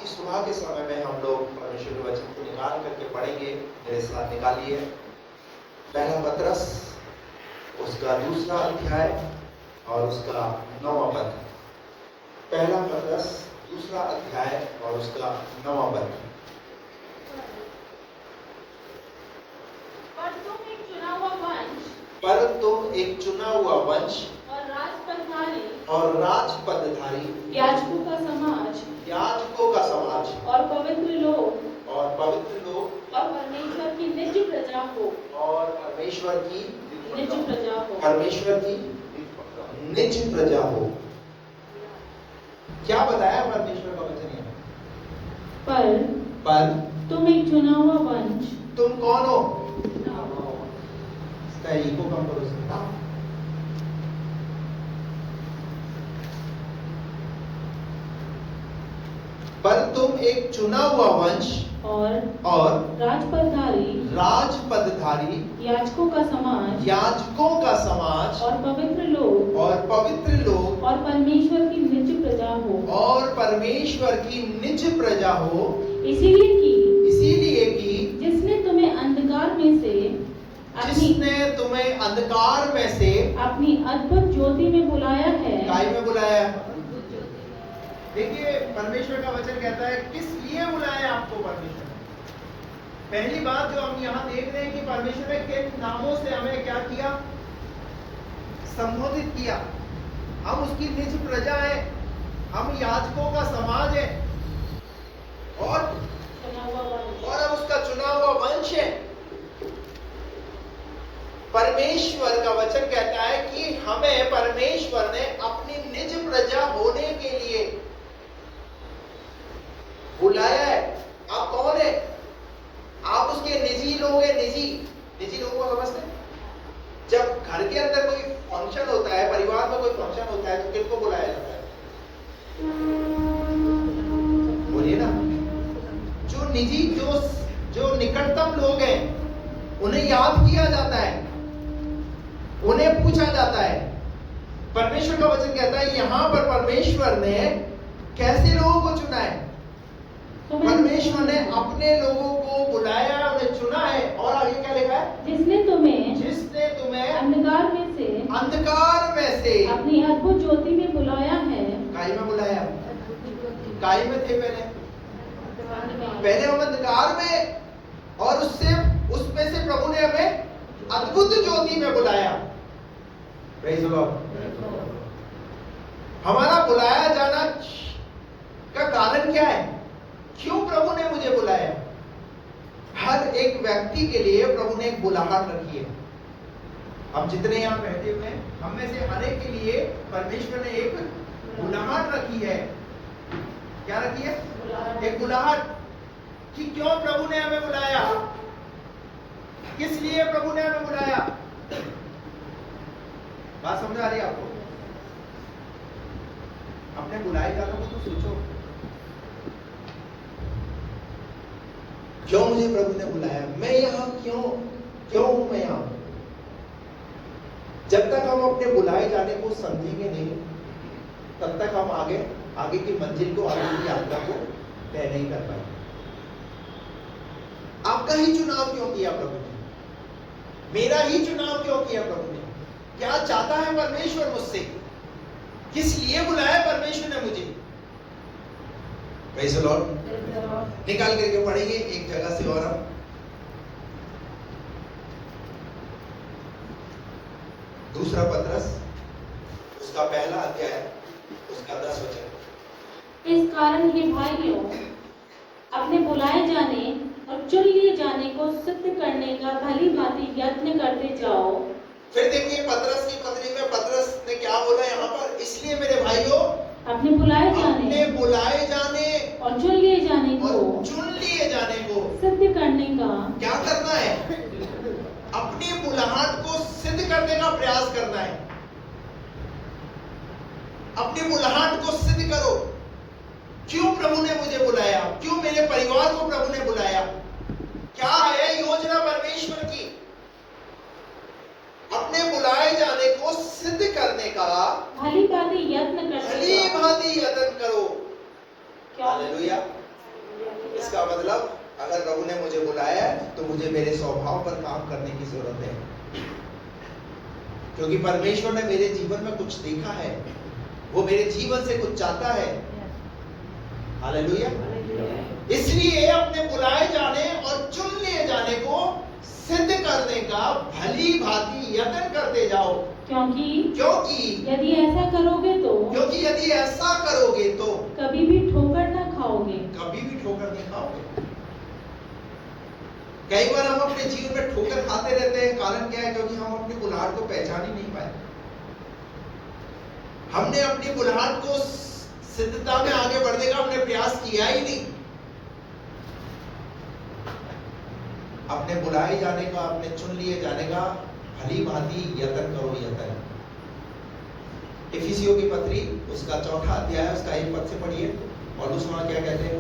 की सुबह के समय में हम लोग परमेश्वर के वचन को निकाल करके पढ़ेंगे। मेरे साथ निकालिए पहला पत्रस उसका दूसरा अध्याय और उसका 9वां पद। पहला पत्रस दूसरा अध्याय और उसका 9वां पद। पर तुम एक चुना हुआ वंश और राजपदधारी याजकों का समाज और पवित्र लोग और परमेश्वर की निज प्रजा हो परमेश्वर की निज प्रजा हो। क्या बताया परमेश्वर का वचन है? पर तुम एक चुना हुआ वंश। तुम कौन हो? इसका इको कम करो सकता। पर तुम एक चुना हुआ वंश और राजपदधारी याजकों का समाज और पवित्र लोग और परमेश्वर की निज प्रजा हो। इसीलिए कि जिसने तुम्हें अंधकार में से अपनी अद्भुत ज्योति में बुलाया है। काय में बुलाया? देखिए परमेश्वर का वचन कहता है किस लिए बुलाया आपको परमेश्वर ने। पहली बात जो हम यहाँ देख रहे हैं कि परमेश्वर ने किन नामों से हमें क्या किया? संबोधित किया। हम उसकी निज प्रजा है, हम याजकों का समाज है और हम उसका चुना हुआ वंश है। परमेश्वर का वचन कहता है कि हमें परमेश्वर ने अपनी निज प्रजा होने के लिए बुलाया है। आप कौन है? आप उसके निजी लोग हैं। निजी लोगों को समझते हैं? जब घर के अंदर कोई फंक्शन होता है, परिवार में कोई फंक्शन होता है, तो किनको बुलाया जाता है? बोलिए ना। जो निजी जो निकटतम लोग हैं उन्हें याद किया जाता है, उन्हें पूछा जाता है। परमेश्वर का वचन कहता है यहाँ पर परमेश्वर ने कैसे लोगों को चुना है? परमेश्वर ने अपने लोगों को बुलाया, उन्हें चुना है। और आगे क्या लिखा है? जिसने तुम्हें अंधकार में से अपनी अद्भुत ज्योति में बुलाया है। काय में बुलाया? काय में थे पहले हम अंधकार में, और उसमें से प्रभु ने हमें अद्भुत ज्योति में बुलाया। Praise the Lord. हमारा बुलाया जाना का कारण क्या है? क्यों प्रभु ने मुझे बुलाया? हर एक व्यक्ति के लिए प्रभु ने एक बुलाहट रखी है। हम जितने यहाँ बैठे हुए हैं, हम में से हर एक के लिए परमेश्वर ने एक बुलाहट रखी है। क्या रखी है? एक बुलाहट। कि क्यों प्रभु ने हमें बुलाया, किस लिए प्रभु ने हमें बुलाया? बात समझ आ रही है आपको? अपने बुलाए जाने को तो सोचो। क्यों मुझे प्रभु ने बुलाया? मैं यहाँ क्यों हूं मैं यहाँ? जब तक हम अपने बुलाए जाने को समझेंगे नहीं, तब तक हम आगे की मंजिल को, आगे की यात्रा को तय नहीं कर पाएंगे। आपका ही चुनाव क्यों किया प्रभु ने? मेरा ही चुनाव क्यों किया प्रभु ने? क्या चाहता है परमेश्वर मुझसे? किस लिए बुलाया परमेश्वर ने मुझे? Praise the Lord. निकाल करके पढ़ेंगे एक जगह से और हम दूसरा पत्रस उसका पहला अध्याय उसका 10 वचन। इस कारण हे भाइयों, अपने बुलाए जाने और चुन लिए जाने को सिद्ध करने का भली भांति यत्न करते जाओ। फिर देखिए पत्रस की पत्री में पत्रस ने क्या बोला यहाँ पर? इसलिए मेरे भाइयों, अपने बुलाए जाने और चुन लिए जाने को सिद्ध करने का क्या करना है? अपनी बुलाहट को सिद्ध करने का प्रयास करना है। अपनी बुलाहट को सिद्ध करो। क्यों प्रभु ने मुझे बुलाया? क्यों मेरे परिवार को प्रभु ने बुलाया? क्या है योजना परमेश्वर की? अपने बुलाए जाने को सिद्ध करने का भली भांति यत्न करो। हालेलुया। तो मुझे मेरे स्वभाव पर काम करने की जरूरत है, क्योंकि परमेश्वर ने मेरे जीवन में कुछ देखा है, वो मेरे जीवन से कुछ चाहता है। हालेलुया। इसलिए अपने बुलाए जाने और चुन लिए जाने को सिद्ध करने का भली भांति यत्न करते जाओ, क्योंकि यदि ऐसा करोगे तो कभी भी ठोकर ना खाओगे। कभी भी ठोकर नहीं खाओगे। कई बार हम अपने जीवन में ठोकर खाते रहते हैं। कारण क्या है? क्योंकि हम अपनी बुलाहट को पहचान ही नहीं पाए। हमने अपनी बुलाहट को सिद्धता में आगे बढ़ने का हमने प्रयास किया ही नहीं। अपने बुलाए जाने का, अपने चुन लिए जाने का भली भांति यत्न करो, यत्न। इफिसियों की पत्री उसका 4 अध्याय उसका 1 पद से पढ़िए। और दूसरा क्या कहते हैं?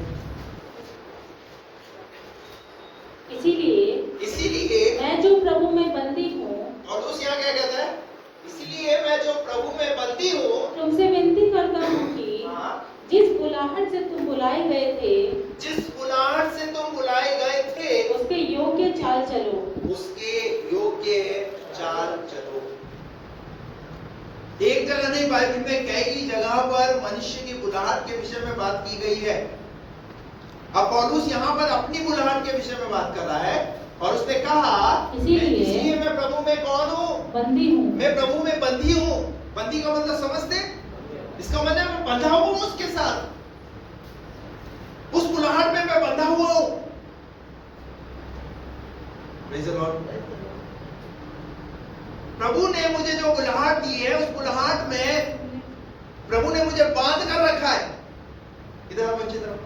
इसीलिए मैं जो प्रभु में बंदी हूँ। और दूसरा क्या कहता है? इसीलिए मैं जो प्रभु में बंदी हूँ तुमसे विनती करता हूँ कि जिस बुलाहट से तुम बुलाए गए थे, उसके योग्य चाल चलो। एक जगह नहीं, बाइबल में कई जगह पर मनुष्य की बुलाहट के विषय में बात की गई है। अब पौलुस यहाँ पर अपनी बुलाहट के विषय में बात कर रहा है और उसने कहा इसीलिए मैं प्रभु में कौन हूँ? बंदी हूँ। मैं प्रभु में बंदी हूँ। बंदी का मतलब समझते? इसका मतलब मैं बंधा हुआ हूँ उसके साथ, उस बुलाहट में मैं बंधा हुआ हूँ। Praise the Lord. प्रभु ने मुझे जो बुलाहट दी है, उस बुलाहट में प्रभु ने मुझे बांध कर रखा है। इधर आओ बच्चे, इधर आओ।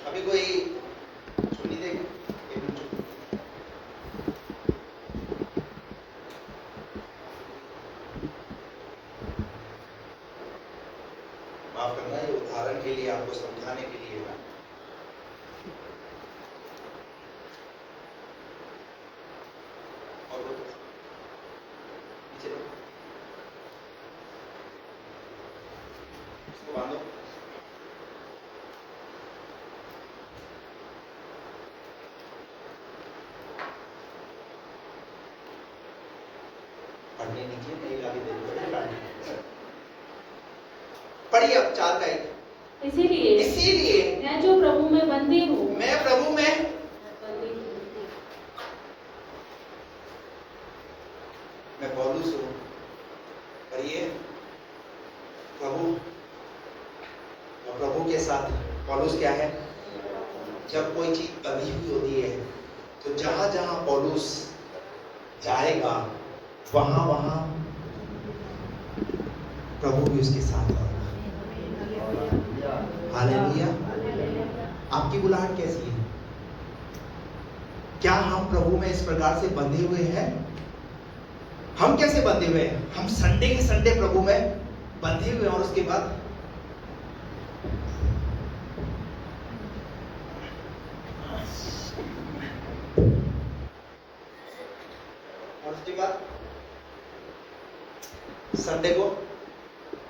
अभी कोई सुनी देगा? माफ करना, ये उदाहरण के लिए, आपको समझाने के लिए ना। और वो नीचे लो, इसको बांधो। पढ़ने नीचे नहीं लाके दे दो। पढ़िए अब 4 का 1। इसीलिए मैं जो प्रभु में बंदी हूँ। मैं प्रभु में बंदी हूँ। मैं पौलुस हूँ। पढ़िए प्रभु, और प्रभु के साथ पौलुस क्या है? जब कोई चीज बंधी हुई होती है तो जहां जहां पौलुस जाएगा वहां वहां प्रभु भी उसके साथ होगा। हालेलुया। आपकी बुलाहट कैसी है? क्या हम प्रभु में इस प्रकार से बंधे हुए हैं? हम कैसे बंधे हुए हैं? हम संडे के संडे प्रभु में बंधे हुए हैं और उसके बाद संडे को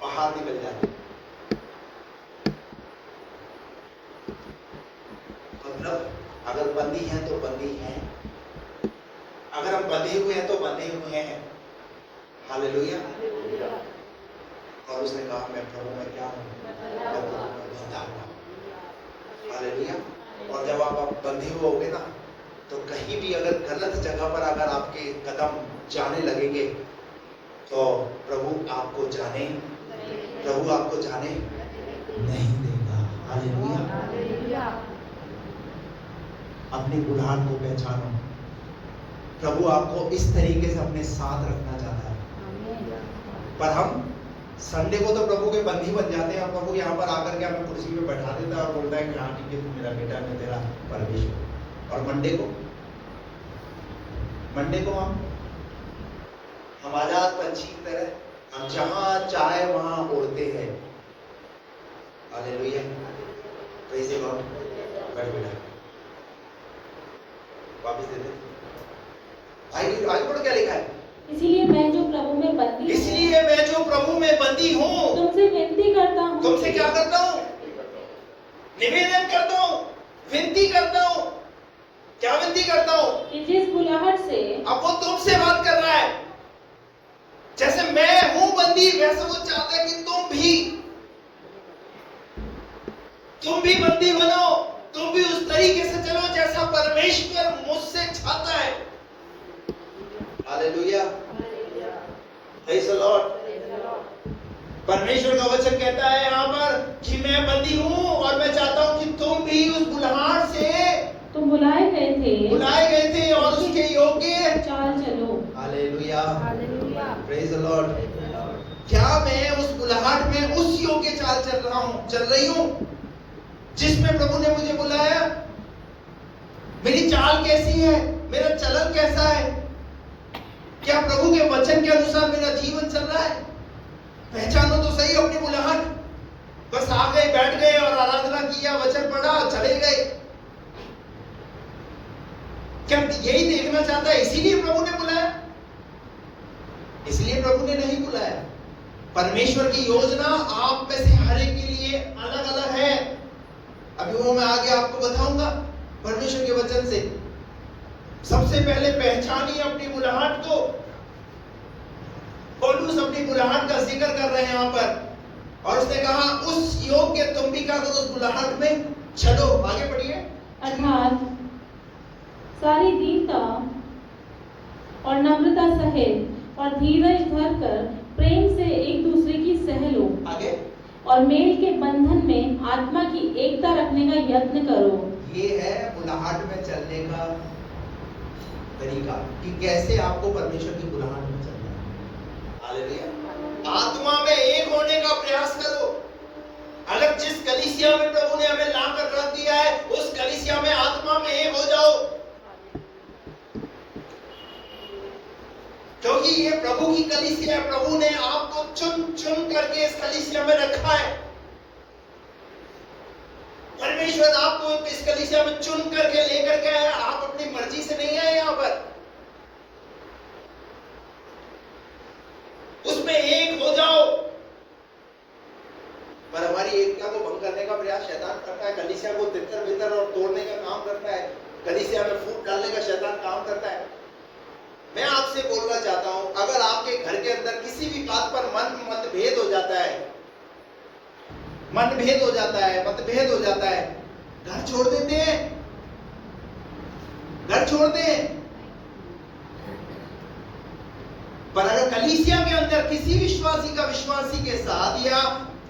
बाहर निकल जाते। मतलब अगर बंदी हैं तो बंदी हैं, अगर हम बंधे हुए हैं तो बंधे हुए हैं। हालेलुया। और उसने कहा मैं प्रभु में क्या हूँ? बंधा हुआ। हालेलुया। और जब आप बंधे हुए होगे ना, तो कहीं भी अगर गलत जगह पर अगर आपके कदम जाने लगेंगे तो प्रभु आपको जाने नहीं देगा। हालेलुया। अपनी बुलाहट को पहचानो। प्रभु आपको इस तरीके से अपने साथ रखना चाहता है। पर हम संडे को तो प्रभु के बंदी बन जाते हैं और प्रभु यहाँ पर आकर के हमें कुर्सी पे बैठा देता है और बोलता है कि हाँ ठीक है, तू मेरा बेटा, मैं तेरा परमेश्वर। और मंडे को हम आजाद पंछी की तरह हम जहां चाहे वहां उड़ते हैं। हालेलुया। Praise the Lord. बैठ बेटा, वापस दे दे। आगे पढ़ो क्या लिखा है। इसलिए मैं जो प्रभु में बंदी हूँ, इसलिए मैं जो प्रभु में बंदी हूँ, तुमसे विनती करता हूँ। तुमसे क्या करता हूँ? निवेदन करता हूँ, विनती करता हूँ। क्या विनती करता हूँ? कि जिस बुलाहट से, अब वो तुमसे बात कर रहा है। जैसे मैं हूं बंदी, वैसे वो चाहता है कि तुम भी बंदी बनो, तुम भी उस तरीके से चलो जैसा परमेश्वर मुझसे चाहता है। Hallelujah, praise the Lord. परमेश्वर का वचन कहता है यहाँ पर कि मैं बंदी हूँ और मैं चाहता हूँ कि तुम भी उस बुलाहट से तुम बुलाए गए थे और उसके योग्य चाल चलो। Hallelujah, praise the Lord. क्या मैं उस बुलाहट में उस योग्य चाल चल रही हूँ जिसमें प्रभु ने मुझे बुलाया? मेरी चाल कैसी है? मेरा चलन कैसा है? क्या प्रभु के वचन के अनुसार मेरा जीवन चल रहा है? पहचानो तो सही अपनी बुलाहट। बस आ गए, बैठ गए और आराधना किया, वचन पढ़ा, चले गए। क्या यही देखना चाहता है? इसीलिए प्रभु ने बुलाया? इसलिए प्रभु ने नहीं बुलाया। परमेश्वर की योजना आप में से हर एक के लिए अलग अलग है। अभी वो मैं आगे आपको बताऊंगा परमेश्वर के वचन से। सबसे पहले पहचानिए अपनी बुलाहट को। पौलुस अपनी बुलाहट का जिक्र कर रहे हैं यहाँ पर, और उसने कहा उस योग्य तुम भी क्या करो, उस बुलाहट में चलो। आगे बढ़िए। अर्थात सारी दीनता और नम्रता सहित और धीरज धरकर प्रेम से एक दूसरे की सह लो। आगे। और मेल के बंधन में आत्मा की एकता रखने का यत्न करो। ये है बुलाहट में चलने का तरीका कि कैसे आपको परमेश्वर की बुलाहट में चलना है। हालेलुया। आत्मा में एक होने का प्रयास करो। अगर जिस कलीसिया में प्रभु ने हमें लाकर रख दिया है, उस कलीसिया में आत्मा में एक हो जाओ, क्योंकि ये प्रभु की कलीसिया है। प्रभु ने आपको चुन चुन करके इस कलीसिया में रखा है। परमेश्वर आपको इस कलीसिया में चुन करके लेकर के आया। आप अपनी मर्जी से नहीं आए यहाँ पर। उसमें एक हो जाओ। पर हमारी एकता को भंग करने का प्रयास शैतान करता है। कलीसिया को तितर बितर और तोड़ने का काम करता है। कलीसिया में फूट डालने का शैतान काम करता है। मैं आपसे बोलना चाहता हूं, अगर आपके घर के अंदर किसी भी बात पर मतभेद हो जाता है, मतभेद हो जाता है, घर छोड़ देते हैं, घर छोड़ते हैं। पर अगर कलीसिया के अंदर किसी विश्वासी का विश्वासी के साथ या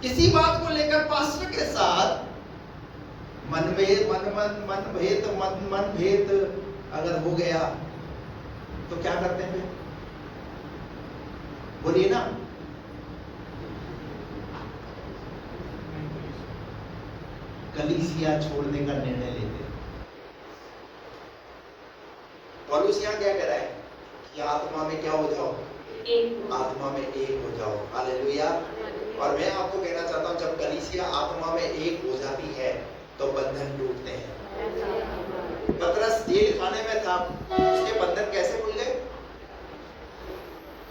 किसी बात को लेकर पास्टर के साथ मनभेद अगर हो गया तो क्या करते हैं? बोलिए ना। कलीसिया छोड़ने का निर्णय लेते हैं। पौलुस यहाँ क्या कह रहा है कि आत्मा में क्या हो जाओ? आत्मा में एक हो जाओ। हालेलुया। और मैं आपको कहना चाहता हूँ, जब कलीसिया आत्मा में एक हो जाती है तो बंधन टूटते हैं। पतरस जेल खाने में था, उसके बंधन कैसे खुल गए?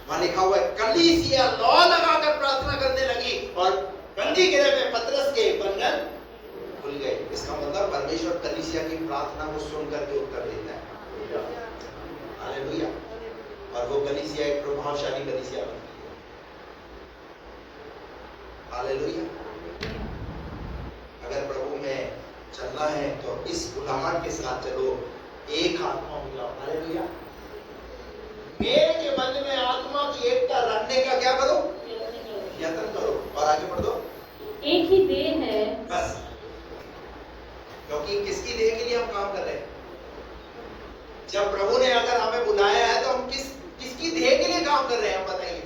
वहां लिखा हुआ है कलीसिया लौ लगाकर प्रार्थना करने लगी और बंदी गृह में पतरस के बंधन खुल गए। इसका मतलब परमेश्वर कलीसिया की प्रार्थना को सुन करके उत्तर देता है। हालेलुया। और वो कलीसिया एक प्रभावशाली कलीसिया बनती है। हालेलुया। अगर प्रभु में चलना है तो इस बुलाहट के साथ चलो, एक आत्मा हो जाओ। हालेलुया। मेल के बंधन में आत्मा की एकता रखने का क्या करो? यत्न करो। और आगे बढ़ दो। एक ही देह है। बस। क्योंकि किसकी देह के लिए हम काम कर रहे हैं? जब प्रभु ने अगर हमें बुलाया है तो हम किसकी देह के लिए काम कर रहे हैं? हम बताइए।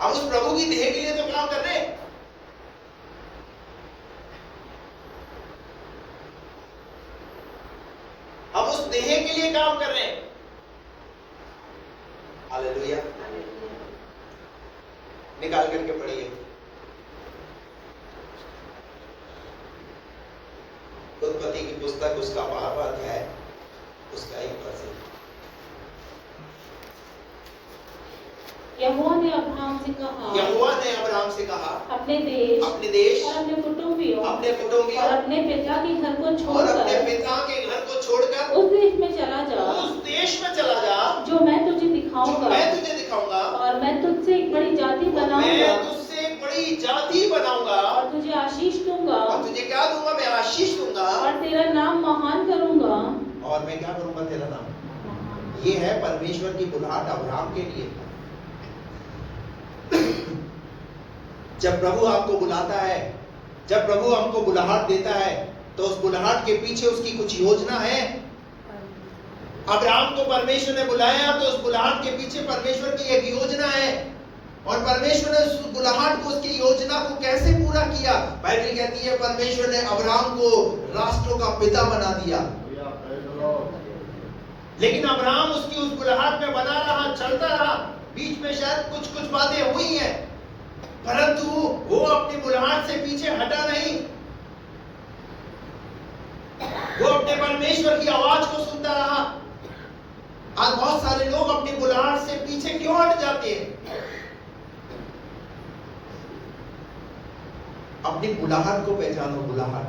हम उस प्रभु की देह के लिए तो काम कर रहे हैं। हम उस देह के लिए काम कर रहे हैं। हालेलुया। निकाल करके पढ़िए उत्पत्ति की पुस्तक उसका 12वां अध्याय उसका 1 वचन। यहोवा ने अब्राहम से कहा, यहोवा ने अब्राहम से कहा, अपने अपने देश और अपने कुटुंबियों और अपने पिता के घर को और अपने छोड़कर पिता के घर को छोड़कर उस देश में चला जा उस देश में चला जा जो मैं तुझे जो दिखाऊंगा, मैं तुझे दिखाऊंगा, और मैं तुझसे एक बड़ी जाति बनाऊंगा मैं तुझसे एक बड़ी जाति बनाऊंगा और तुझे आशीष दूंगा और तुझे क्या दूंगा? मैं आशीष दूंगा और तेरा नाम महान करूंगा। और मैं क्या करूंगा? तेरा नाम। ये है परमेश्वर की बुलाहट अब्राहम के लिए। जब प्रभु आपको बुलाता है, जब प्रभु हमको बुलाहट देता है, तो उस बुलाहट के पीछे उसकी कुछ योजना है। अब्राहम को परमेश्वर ने बुलाया तो उस बुलाहट के पीछे परमेश्वर की एक योजना है। और परमेश्वर ने उस बुलाहट को, उसकी योजना को कैसे पूरा किया? बाइबल कहती है परमेश्वर ने अब्राहम को राष्ट्रों का पिता बना दिया। लेकिन अब्राहम उसकी उस बुलाहट में बना रहा, चलता रहा। बीच में शायद कुछ बातें हुई हैं, परंतु वो अपनी बुलाहट से पीछे हटा नहीं। वो अपने परमेश्वर की आवाज को सुनता रहा। आज बहुत सारे लोग अपनी बुलाहट से पीछे क्यों हट जाते हैं? अपनी बुलाहट को पहचानो। बुलाहट,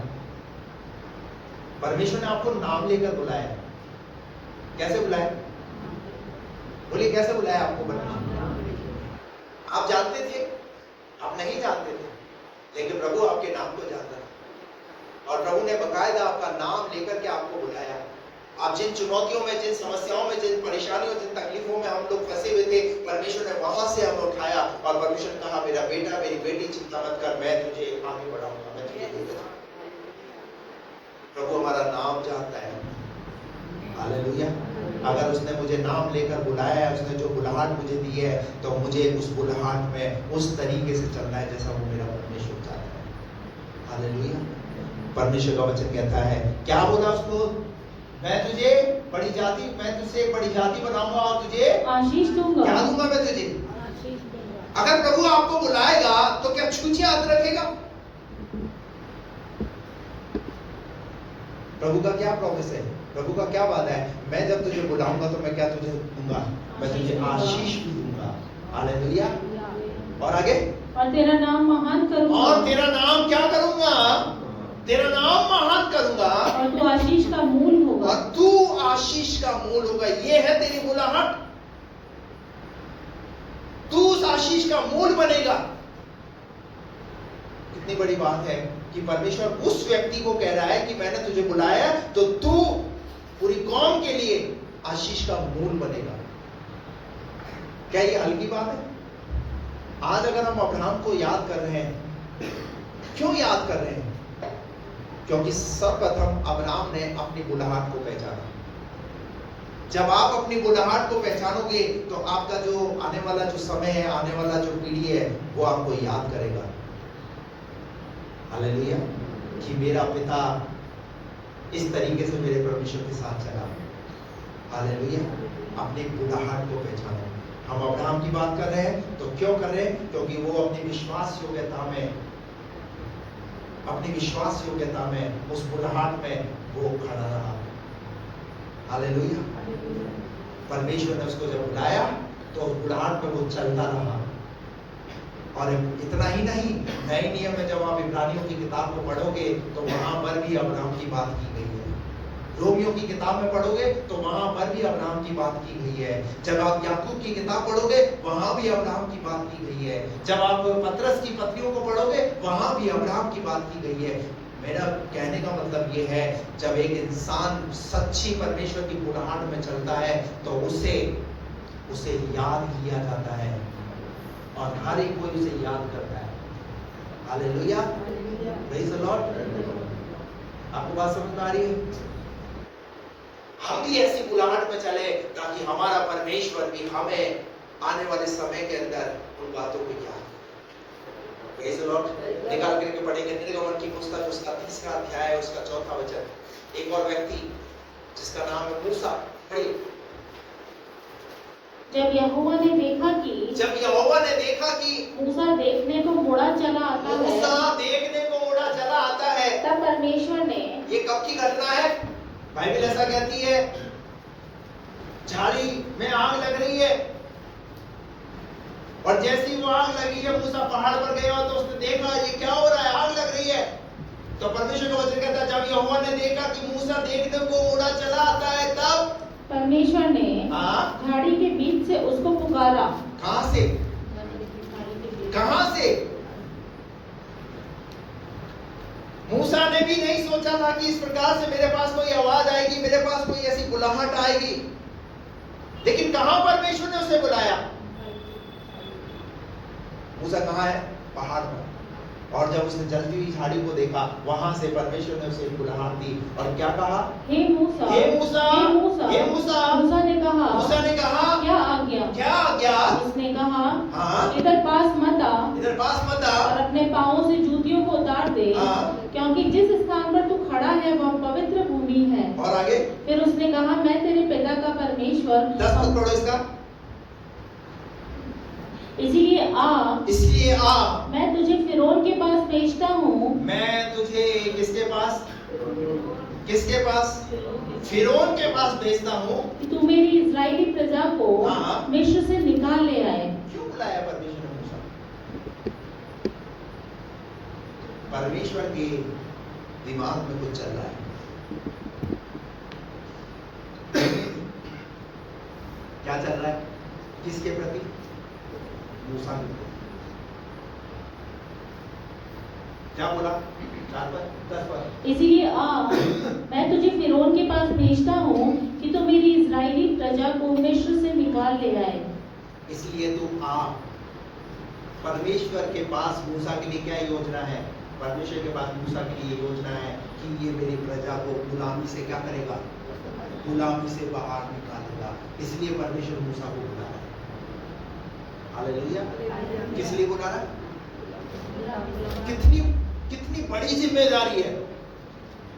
परमेश्वर ने आपको नाम लेकर बुलाया। कैसे बुलाया? बोलिए, कैसे बुलाया आपको परमेश्वर? आप जानते थे? आप नहीं जानते थे, लेकिन प्रभु आपके नाम को जानता था। और प्रभु ने बकायदा आपका नाम लेकर के आपको बुलाया। आप जिन चुनौतियों में, जिन समस्याओं में, जिन परेशानियों, जिन तकलीफों में हम लोग फंसे हुए थे, परमेश्वर ने वहां से हमें उठाया और परमेश्वर ने कहा, मेरा बेटा, मेरी बेटी, चिंता मत कर, मैं तुझे आगे बढ़ाऊंगा, मैं तुझे लेकर जाऊंगा। प्रभु हमारा नाम जानता है। हालेलुया। अगर उसने मुझे नाम लेकर बुलाया है, उसने जो बुलाहट मुझे दी है, तो मुझे उस बुलाहट में उस तरीके से चलना है जैसा वो मेरा परमेश्वर चाहता है। हालेलुया। परमेश्वर का वचन कहता है, क्या बोला उसको? मैं तुझे बड़ी जाति, मैं तुझसे बड़ी जाति बनाऊंगा और तुझे आशीष दूंगा। क्या दूंगा? मैं तुझे आशीष दूंगा। अगर प्रभु आपको बुलाएगा तो क्या छूछे हाथ रखेगा? प्रभु का क्या प्रॉमिस है? प्रभु का क्या वादा है? मैं जब तुझे बुलाऊंगा तो मैं क्या तुझे दूंगा? मैं तुझे आशीष भी दूंगा। हालेलुया। और आगे, और तेरा नाम महान करूंगा। और तेरा नाम क्या करूंगा? तेरा नाम महान करूंगा और तू आशीष का मूल होगा। और तू आशीष का मूल होगा। ये है तेरी बुलाहट। तू उस आशीष का मूल बनेगा। कितनी बड़ी बात है कि परमेश्वर उस व्यक्ति को कह रहा है कि मैंने तुझे बुलाया तो तू पूरी कौम के लिए आशीष का मूल बनेगा। क्या ये हल्की बात है? आज अगर हम अब्राहम को याद कर रहे हैं, क्यों याद कर रहे हैं? क्योंकि सर्वप्रथम अब्राहम ने अपनी बुलाहट को पहचाना। जब आप अपनी बुलाहट को पहचानोगे तो आपका जो आने वाला जो समय है, आने वाला जो पीढ़ी है, वो आपको याद करेगा। हालेलुया। कि मेरा पिता इस तरीके से मेरे परमेश्वर के साथ चला। हालेलुया। अपनी बुलाहट को पहचानो। हम अब्राहम की बात कर रहे हैं तो क्यों कर रहे हैं? क्योंकि वो अपनी विश्वास योग्यता में, अपनी विश्वास योग्यता में, उस बुलाहट में वो खड़ा रहा। हालेलुया। परमेश्वर ने उसको जब बुलाया तो उस बुलाहट में वो चलता रहा। और इतना ही नहीं, नए नियम में जब आप इब्रानियों की किताब को पढ़ोगे तो वहां पर भी अब्राहम की बात की गई है। रोमियों की किताब में पढ़ोगे तो वहां पर भी अब्राहम की बात की गई है। जब आप याकूब की किताब पढ़ोगे वहां भी अब्राहम की बात की गई है। जब आप पतरस की पत्रियों को पढ़ोगे वहां भी अब्राहम की बात की गई है। मेरा कहने का मतलब ये है, जब एक इंसान सच्ची परमेश्वर की बुलाहट में चलता है तो उसे याद किया जाता है और हर एक कोई उसे याद करता है। हालेलुया। Praise the Lord. आपको बात समझ में आ रही है? हम भी ऐसी बुलाहट में चले ताकि हमारा परमेश्वर भी हमें आने वाले समय के अंदर उन बातों को याद। Praise the Lord. निकाल करके पढ़ेंगे निर्गमन की पुस्तक, उसका 3रा अध्याय, उसका 4था वचन। एक और व्यक्ति जिसका नाम है मूसा। पढ़िए। जब यहोवा ने देखा कि मूसा देखने को मुड़ा चला आता है, तब परमेश्वर ने ये कब की घटना है? बाइबल ऐसा कहती है, झाड़ी में आग लग रही है और जैसी वो आग लगी है, मूसा पहाड़ पर गया तो उसने देखा ये क्या हो रहा है, आग लग रही है। तो परमेश्वर का वचन कहता है जब यहोवा ने देखा कि मूसा देखने को उड़ा चला आता है, तब परमेश्वर ने झाड़ी के बीच से उसको पुकारा। कहां से? कहां से? मूसा ने भी नहीं सोचा था कि इस प्रकार से मेरे पास कोई आवाज आएगी, मेरे पास कोई ऐसी बुलाहट आएगी। लेकिन कहां परमेश्वर ने उसे बुलाया? मूसा कहां है? पहाड़ पर। और जब उसने जलती हुई झाड़ी को देखा, वहां से परमेश्वर ने उसे बुलाहट दी और क्या कहा? हे मूसा, हे मूसा, हे मूसा। मूसा ने कहा क्या आज्ञा? क्या आज्ञा? उसने कहा हाँ? इधर पास मत आ और अपने पांवों से जूतियों को उतार दे, क्योंकि जिस स्थान पर तू खड़ा है वह पवित्र भूमि है। और आगे? फिर उसने कहा मैं तेरे पिता का परमेश्वर। 10 पद पढ़ो इसका। इसलिए आ मैं तुझे फिरौन के पास भेजता हूँ। मैं तुझे किसके पास? किसके पास? फिरौन के पास भेजता हूँ कि तू मेरी इजरायली प्रजा को मिस्र से निकाल ले आए। क्यों बुलाया परमेश्वर ने मूसा? परमेश्वर के दिमाग में कुछ चल रहा है। क्या चल रहा है? किसके प्रति? मूसा के प्रति। क्या बोला? 4 पर 10 पर। इसीलिए आ मैं तुझे फिरौन के पास भेजता हूँ कि तू मेरी इजरायली प्रजा को मिस्र से निकाल ले आए। इसलिए तू आ। परमेश्वर के पास मूसा के लिए क्या योजना है? परमेश्वर के पास मूसा के लिए योजना है कि ये मेरी प्रजा को गुलामी से क्या करेगा? गुलामी से बाहर निकालेगा। इसलिए परमेश्वर मूसा को बुला रहा है। हालेलुया। किस लिए बुला रहा है? कितनी बड़ी जिम्मेदारी है।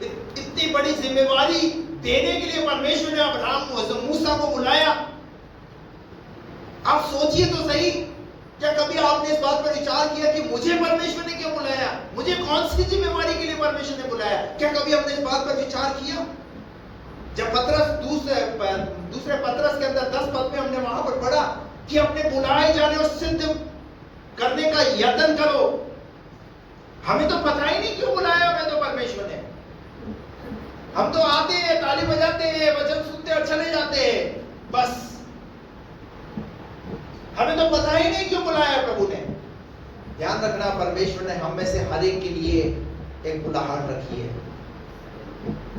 इतनी बड़ी जिम्मेवारी देने के लिए परमेश्वर ने अब्राहम मूसा को बुलाया। आप सोचिए तो सही, क्या कभी आपने इस बात पर विचार किया कि मुझे परमेश्वर ने क्यों बुलाया? मुझे कौन सी जिम्मेवारी के लिए परमेश्वर ने बुलाया? क्या कभी हमने इस बात पर विचार किया? जब पतरस दूसरे पतरस के अंदर 10 पद में हमने वहां पर पढ़ा कि अपने बुलाए जाने और सिद्ध करने का यत्न करो। हमें तो पता ही नहीं क्यों बुलाया हमें तो परमेश्वर ने। हम तो आते हैं, ताली बजाते हैं, वचन सुनते और चले जाते हैं, बस। हमें तो पता ही नहीं क्यों बुलाया प्रभु ने। ध्यान रखना, परमेश्वर ने हम में से हर एक के लिए एक बुलाहट रखी है।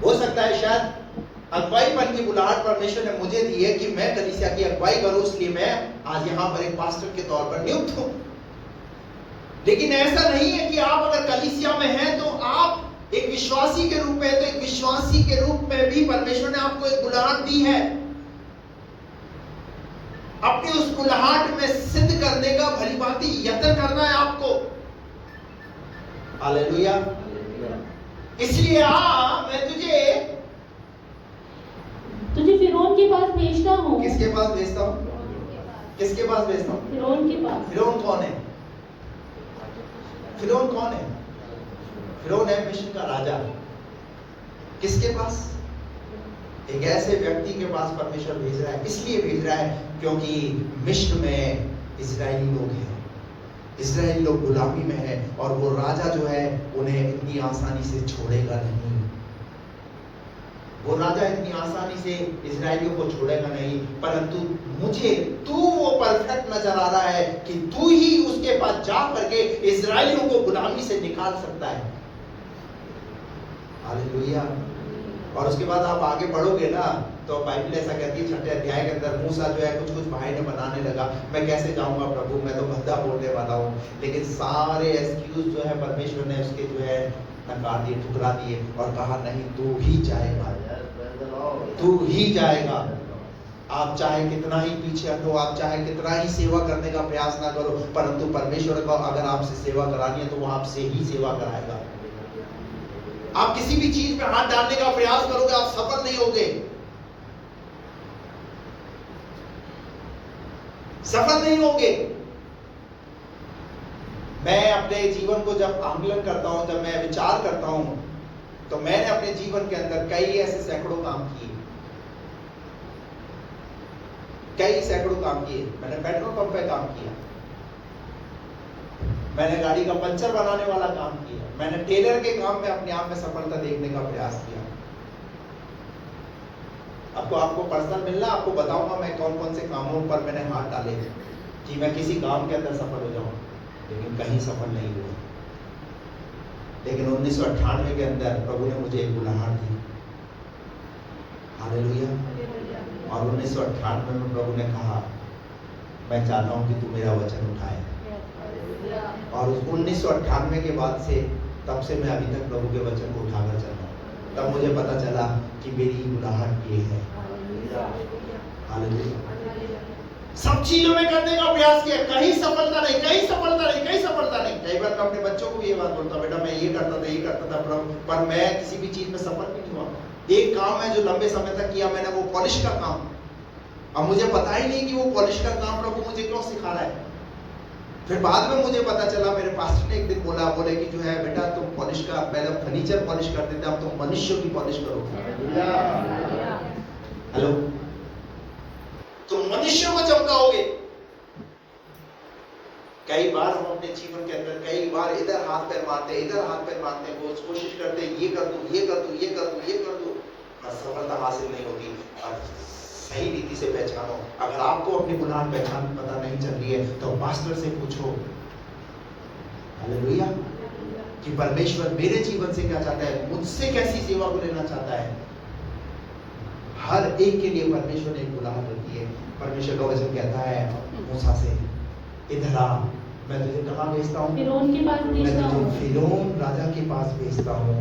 हो सकता है शायद अगुवाईपन की बुलाहट परमेश्वर ने मुझे दी है कि मैं कलीसिया की अगुवाई करूं, इसलिए मैं आज यहां पर एक पास्टर के तौर पर नियुक्त हूं। लेकिन ऐसा नहीं है कि आप अगर कलीसिया में हैं तो आप एक विश्वासी के रूप में, तो एक विश्वासी के रूप में भी परमेश्वर ने आपको एक बुलाहट दी है। अपनी उस बुलाहट में सिद्ध करने का भली भांति यत्न करना है आपको। हालेलुया। इसलिए मैं तुझे फिरौन के पास भेजता हूँ। किसके पास भेजता हूँ? किसके पास भेजता हूँ? फिरौन के पास। फिरौन कौन है? फिरौन कौन है? फिरौन है मिस्र का राजा। किसके पास? एक ऐसे व्यक्ति के पास परमेश्वर भेज रहा है। इसलिए भेज रहा है क्योंकि मिस्र में इजरायली लोग हैं, इजरायली लोग गुलामी में है, और वो राजा जो है उन्हें इतनी आसानी से छोड़ेगा नहीं। वो राजा इतनी आसानी से इजरायलियों को छोड़ेगा नहीं। परंतु मुझे तू वो परफेक्ट नजर आ रहा है कि तू ही उसके पास जा करके इजरायलियों को गुलामी से निकाल सकता है। हालेलुया। और उसके बाद आप आगे पढ़ोगे ना तो बाइबल ऐसा कहती है 6 अध्याय के अंदर, मूसा जो है कुछ बहाने बनाने लगा। मैं कैसे जाऊंगा प्रभु, मैं तो भद्दा बोलने वाला हूँ। लेकिन सारे एक्सक्यूज जो है परमेश्वर ने उसके जो है नकार दिए, ठुकरा दिए और कहा नहीं, तू ही जाएगा, तू ही जाएगा। आप चाहे कितना ही पीछे हटो, आप चाहे कितना ही सेवा करने का प्रयास ना करो, परंतु परमेश्वर को अगर आपसे सेवा करानी है तो वो आपसे ही सेवा कराएगा। आप किसी भी चीज में हाथ डालने का प्रयास करोगे, आप सफल नहीं होगे, सफल नहीं होगे। मैं अपने जीवन को जब आंकलन करता हूं, जब मैं विचार करता हूं तो मैंने अपने जीवन के अंदर कई ऐसे सैकड़ों काम किए, कई सैकड़ों काम किए। मैंने पेट्रोल पंप पे काम किया, मैंने गाड़ी का पंचर बनाने वाला काम किया, मैंने टेलर के काम में अपने आप में सफलता देखने का प्रयास किया। आपको पर्सनल मिलना, आपको बताऊंगा मैं कौन कौन से कामों पर मैंने हाथ डाले कि मैं किसी काम के अंदर सफल हो जाऊं, लेकिन कहीं सफल नहीं हुआ। लेकिन 1998 के अंदर प्रभु ने मुझे एक बुलाहट दी, हालेलुया। और 1998 में प्रभु ने कहा, मैं चाहता हूं कि तू मेरा वचन उठाए। और उस 1998 के बाद से, तब से मैं अभी तक प्रभु के वचन को उठाकर चल रहा हूं। तब मुझे पता चला कि मेरी बुलाहट ये है, हालेलुया। सब चीजों में करने का प्रयास किया, कहीं सफलता नहीं, कहीं सफलता नहीं, कहीं सफलता नहीं। कई बार मैं अपने बच्चों को भी ये बात बोलता, बेटा मैं ये करता था प्रभु, पर मैं किसी भी चीज में सफल भी नहीं हुआ। एक काम है जो लंबे समय तक किया मैंने, वो पॉलिश का काम। अब मुझे पता ही नहीं कि वो पॉलिश का काम प्रभु मुझे क्यों सिखा रहा है। फिर बाद में मुझे पता चला, मेरे पास्टर ने एक दिन बोले कि जो है बेटा तुम पॉलिश का, पहले फर्नीचर पॉलिश करते थे, अब तुम मनुष्यों की पॉलिश करो। हेलो, तुम मनुष्यों को चमकाओगे। कई बार हम अपने जीवन के अंदर कई बार इधर हाथ पैर मारते, इधर हाथ पैर मारते हैं, कोशिश करते हैं ये कर दूं, ये कर दूं, ये कर दूं, ये कर दूं, पर सफलता हासिल नहीं होती। और सही रीति से पहचानो। अगर आपको अपनी बुलाहट पहचान पता नहीं चल रही है तो पास्टर से पूछो, हालेलुया, कि परमेश्वर मेरे जीवन से क्या चाहता है, मुझसे कैसी सेवा को लेना चाहता है। हर एक के लिए परमेश्वर ने एक बुलाहट रखी है। परमेश्वर का वचन कहता है मूसा से, इधर आ, मैं तुझे कहाँ भेजता हूँ, फिरौन के पास भेजता हूँ, फिरौन राजा के पास भेजता हूँ,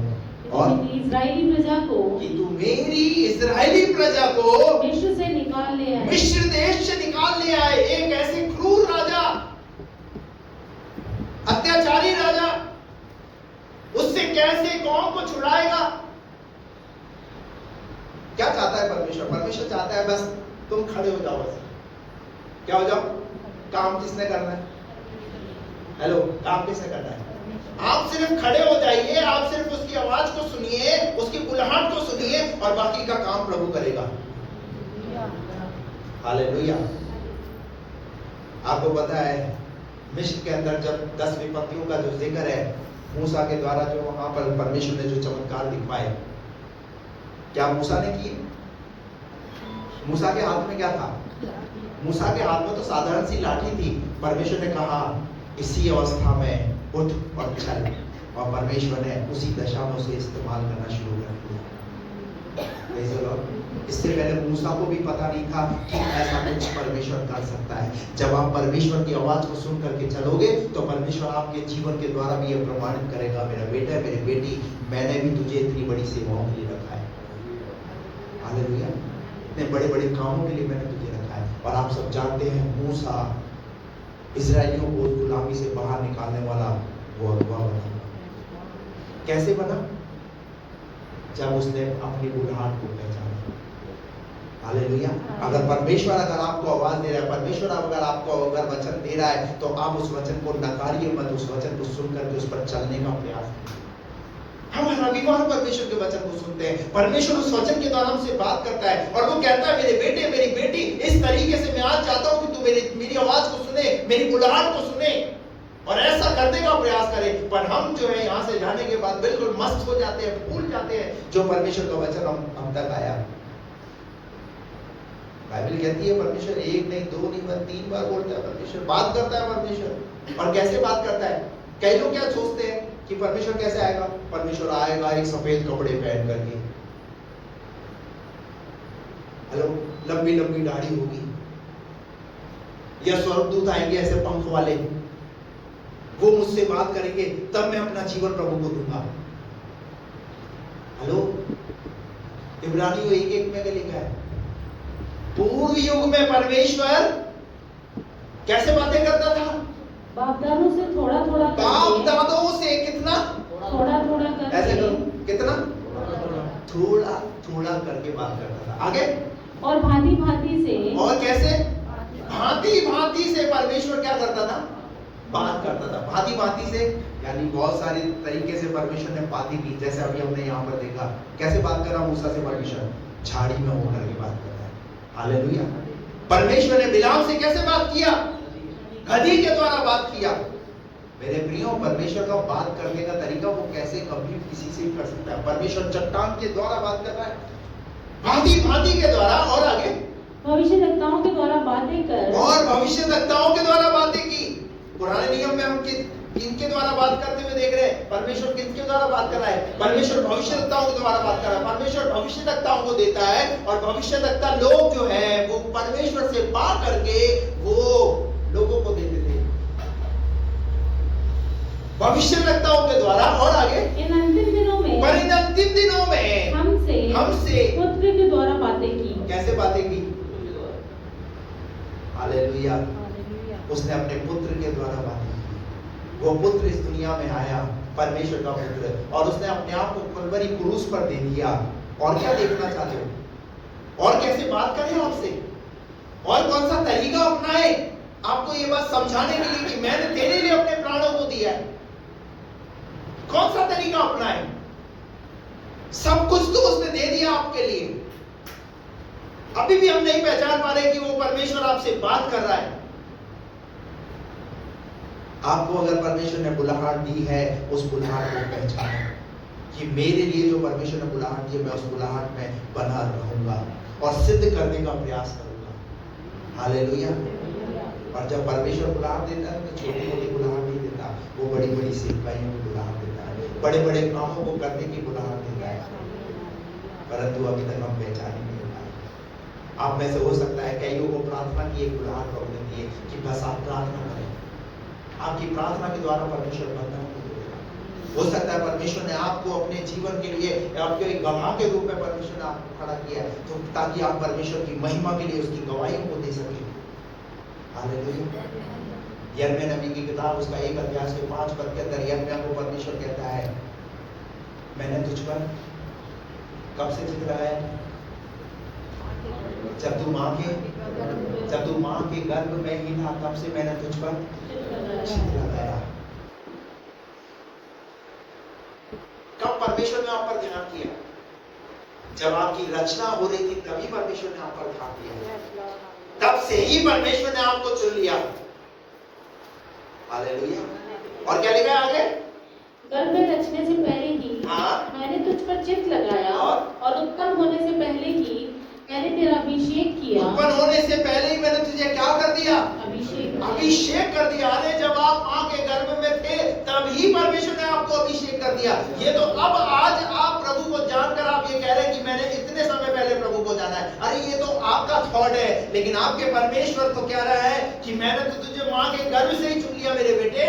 और इजरायली प्रजा को, कि तू मेरी इजरायली प्रजा को मिस्र से निकाल ले आए, मिस्र देश से निकाल ले आए। एक ऐसे क्रूर राजा, अत्याचारी राजा, उससे कैसे कौम को छुड़ाएगा। क्या चाहता है परमेश्वर? परमेश्वर चाहता है बस तुम खड़े हो जाओ। बस क्या हो जाओ? काम किसने करना है? हेलो, काम किसने करना है? आप सिर्फ खड़े हो जाइए, आप सिर्फ उसकी आवाज को सुनिए, उसकी बुलाहट को सुनिए, और बाकी का काम प्रभु करेगा। हालेलुया। आपको पता है मिस्र के अंदर जब 10 विपत्तियों का जो जिक्र है, मूसा के द्वारा जो वहां पर परमेश्वर ने जो चमत्कार दिखवाए, क्या मूसा ने किए? मूसा के हाथ में क्या था? मूसा के हाथ में तो साधारण सी लाठी थी। परमेश्वर ने कहा इसी अवस्था में उठ और चल, और परमेश्वर ने उसी दशा में उसे इस्तेमाल करना शुरू कर दिया। इससे पहले मूसा को भी पता नहीं था कि ऐसा कुछ परमेश्वर कर सकता है। जब आप परमेश्वर की आवाज को सुन करके चलोगे तो परमेश्वर आपके जीवन के द्वारा भी यह प्रमाणित करेगा, मेरा बेटा, मेरी बेटी, मैंने भी तुझे इतनी बड़ी सेवाओं के लिए रखा है। हालेलुया। इतने बड़े बड़े कामों के लिए मैंने तुझे रखा है। और आप सब जानते हैं मूसा इजरायलियों को गुलामी से बाहर निकालने वाला वो अगुवा बना। कैसे बना? जब उसने अपनी बुलाहट को पहचाना। हालेलुया। अगर परमेश्वर अगर आपको आवाज दे रहा है, परमेश्वर अगर आपको अगर वचन दे रहा है, तो आप उस वचन को नकारिए मत, उस वचन को सुन करके उस पर चलने का प्रयास करिए। हम रविवार परमेश्वर के वचन को सुनते हैं, परमेश्वर उस वचन के द्वारा हमसे बात करता है, और वो कहता है मेरे बेटे, मेरी बेटी, इस तरीके से मैं आज चाहता हूं कि तू मेरी आवाज को सुने, मेरी बुलाहट को सुने, और ऐसा करने का प्रयास करे। पर हम जो है यहाँ से जाने के बाद बिल्कुल मस्त हो जाते हैं, भूल जाते हैं जो परमेश्वर का वचन हम तक आया। बाइबल कहती है परमेश्वर एक नहीं, दो नहीं, बल्कि 3 बार बोलता है। परमेश्वर बात करता है परमेश्वर, और कैसे बात करता है? कई लोग क्या सोचते हैं कि परमेश्वर कैसे आएगा? परमेश्वर आएगा एक सफेद कपड़े पहन करके, हेलो, लंबी लंबी दाढ़ी होगी, या स्वर्गदूत आएंगे ऐसे पंख वाले, वो मुझसे बात करेंगे, तब मैं अपना जीवन प्रभु को दूंगा। हेलो, इब्रानियों 1:1 में लिखा है पूर्व युग में परमेश्वर कैसे बातें करता था? बाप दादों से थोड़ा थोड़ा, बाप दादों से कितना थोड़ा थोड़ा करके, ऐसे करो, कितना थोड़ा थोड़ा करके बात करता था। आगे, और भांति भांति से, और कैसे? भांति भांति से परमेश्वर क्या करता था? बात करता था भांति भांति से, यानी बहुत सारे तरीके से परमेश्वर ने बातें की। जैसे अभी हमने यहाँ पर देखा कैसे बात करा मूसा से परमेश्वर, झाड़ी में होकर के बात कर रहा है। हालेलुया। परमेश्वर ने बिलाम से कैसे बात किया? गधी के द्वारा बात किया। मेरे प्रियो, परमेश्वर का बात करने का तरीका वो कैसे कभी किसी से कर सकता है? परमेश्वर चट्टान के द्वारा बात कर रहा है, भांति भांति के द्वारा, और आगे भविष्यद्वक्ताओं के द्वारा बातें कर, और भविष्यद्वक्ताओं के द्वारा बातें की। पुराने नियम में हम किनके द्वारा बात करते हुए देख रहे हैं? परमेश्वर किसके द्वारा बात कर रहा है? परमेश्वर भविष्यद्वक्ताओं के द्वारा बात कर रहा है। परमेश्वर भविष्यद्वक्ताओं को देता है, और भविष्यद्वक्ता लोग जो है वो परमेश्वर से बात करके वो लोगों को देते थे भविष्यद्वक्ताओं के द्वारा। और आगे इन अंतिम दिनों में, पर इन अंतिम दिनों में हमसे पुत्र के द्वारा बातें की। कैसे बातें की? हालेलुया। उसने अपने पुत्र के द्वारा बातें की। वो पुत्र इस दुनिया में आया, परमेश्वर का पुत्र, और उसने अपने आप को कलवरी क्रूस पर दे दिया। और क्या देखना चाहते हो? और कैसे बात करें आपसे? और कौन सा तरीका अपनाए आपको ये बात समझाने के लिए कि मैंने तेरे लिए अपने प्राणों को दिया है? कौन सा तरीका अपनाए? सब कुछ तो उसने दे दिया आपके लिए। अभी भी हम नहीं पहचान पा रहे कि वो परमेश्वर आपसे बात कर रहा है। आपको अगर परमेश्वर ने बुलाहट दी है, उस बुलाहट को पहचानो कि मेरे लिए जो परमेश्वर ने बुलाहट दी है, मैं उस बुलाहट में बना रहूंगा और सिद्ध करने का प्रयास करूंगा। हालेलुया। और जब परमेश्वर बुलाहट देता है तो छोटी मोटी बुलाहट नहीं देता, वो बड़ी बड़ी सेवकाइयों की बुलाहट देता है, बड़े बड़े कामों को करने की बुलाहट देता है। परंतु अभी तक हम पहचान नहीं पाए। आप में से हो सकता है कईयों को प्रार्थना की एक बुलाहट प्रभु ने दी है कि बस आप प्रार्थना करें। आपकी प्रार्थना के द्वारा परमेश्वर बंधन को देगा। हो सकता है परमेश्वर ने आपको अपने जीवन के लिए, आपके एक गवाह के रूप में परमेश्वर ने आपको खड़ा किया है, तो ताकि आप परमेश्वर की महिमा के लिए उसकी गवाहियों को दे सकें। हालेलुया। यिर्मयाह नबी की किताब उसका 1 अध्याय के 5 पद के अंदर यिर्मयाह को परमेश्वर कहता है, मैंने तुझ पर कब से चित लगाया? जब तू माँ के गर्भ में ही था, तब से मैंने तुझ पर चित लगाया। कब परमेश्वर ने आप पर ध्यान किया? जब आपकी रचना हो रही थी तभी परमेश्वर ने आप पर ध्यान किया। तब से ही परमेश्वर ने आपको चुन लिया। हालेलुया। और क्या लिखा है आगे? गर्भ में रचने से पहले ही मैंने तुझ पर चित्त लगाया, और उत्पन्न होने से पहले ही मैंने तेरा अभिषेक किया। उत्पन्न होने से पहले ही मैंने तुझे क्या कर दिया? अभिषेक कर दिया। अरे जब आप माँ के गर्भ में थे तभी परमेश्वर ने आपको अभिषेक कर दिया। ये तो अब आज आप प्रभु को जानकर आप ये कह रहे हैं कि मैंने इतने समय पहले प्रभु को जाना है। अरे ये तो आपका थॉट है, लेकिन आपके परमेश्वर तो कह रहा है कि मैंने तो तुझे माँ के गर्भ से ही चुन लिया मेरे बेटे।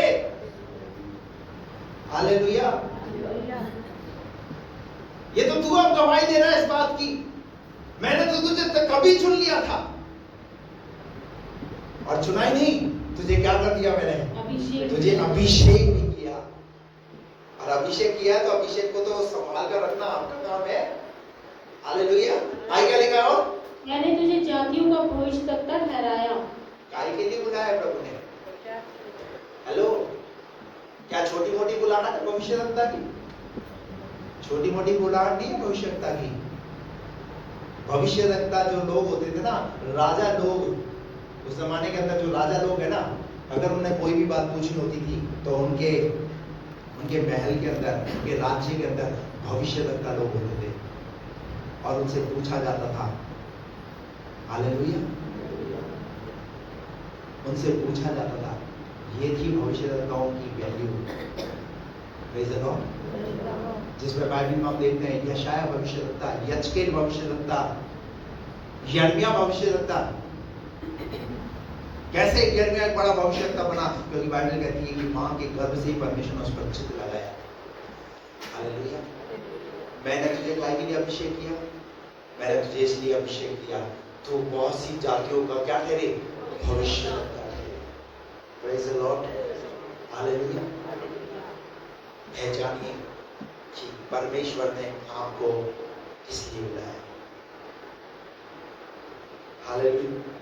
हालेलुया। ये तो तू अब गवाही दे रहा है इस बात की, मैंने तो तुझे कभी चुन लिया था। और चुना ही नहीं, तुझे क्या कर दिया मैंने? तुझे अभिषेक भी किया। और अभिषेक किया तो अभिषेक को तो संभाल कर रखना आपका काम है। हालेलुया। आगे क्या लिखा हो? मैंने तुझे जातियों का भविष्यद्वक्ता ठहराया। काय के लिए बुलाया प्रभु ने? हेलो, क्या छोटी मोटी बुलाना है भविष्यद्वक्ता की? छोटी मोटी बुलाहट नहीं है भविष्यद्वक्ता की। भविष्यद्वक्ता जो लोग होते थे ना, राजा लोग, उस जमाने के अंदर जो राजा लोग है ना, अगर उन्हें कोई भी बात पूछनी होती थी तो उनके महल के अंदर, उनके राज्य के अंदर भविष्यद्वक्ता लोग होते थे और उनसे पूछा जाता था। हालेलुया। उनसे पूछा जाता था। ये थी भविष्यद्वक्ताओं की वैल्यू। Praise the Lord. जिसमें बाइबल में हम देखते हैं यशायाह भविष्यद्वक्ता, यजकेल भविष्यद्वक्ता, यिर्मयाह भविष्यद्वक्ता। कैसे यिर्मयाह एक बड़ा भविष्यद्वक्ता बना? क्योंकि बाइबल कहती है कि मां के गर्भ से ही परमेश्वर ने उस पर चित्त लगाया। हालेलुया। मैंने तुझे काय के लिए अभिषेक किया? मैंने तुझे इसलिए अभिषेक किया तो बहुत सी जातियों का क्या ठहरे? भविष्यद्वक्ता ठहरे। Praise the Lord. हालेलुया। पहचानिए कि परमेश्वर ने आपको इसलिए बुलाया। हालेलुया।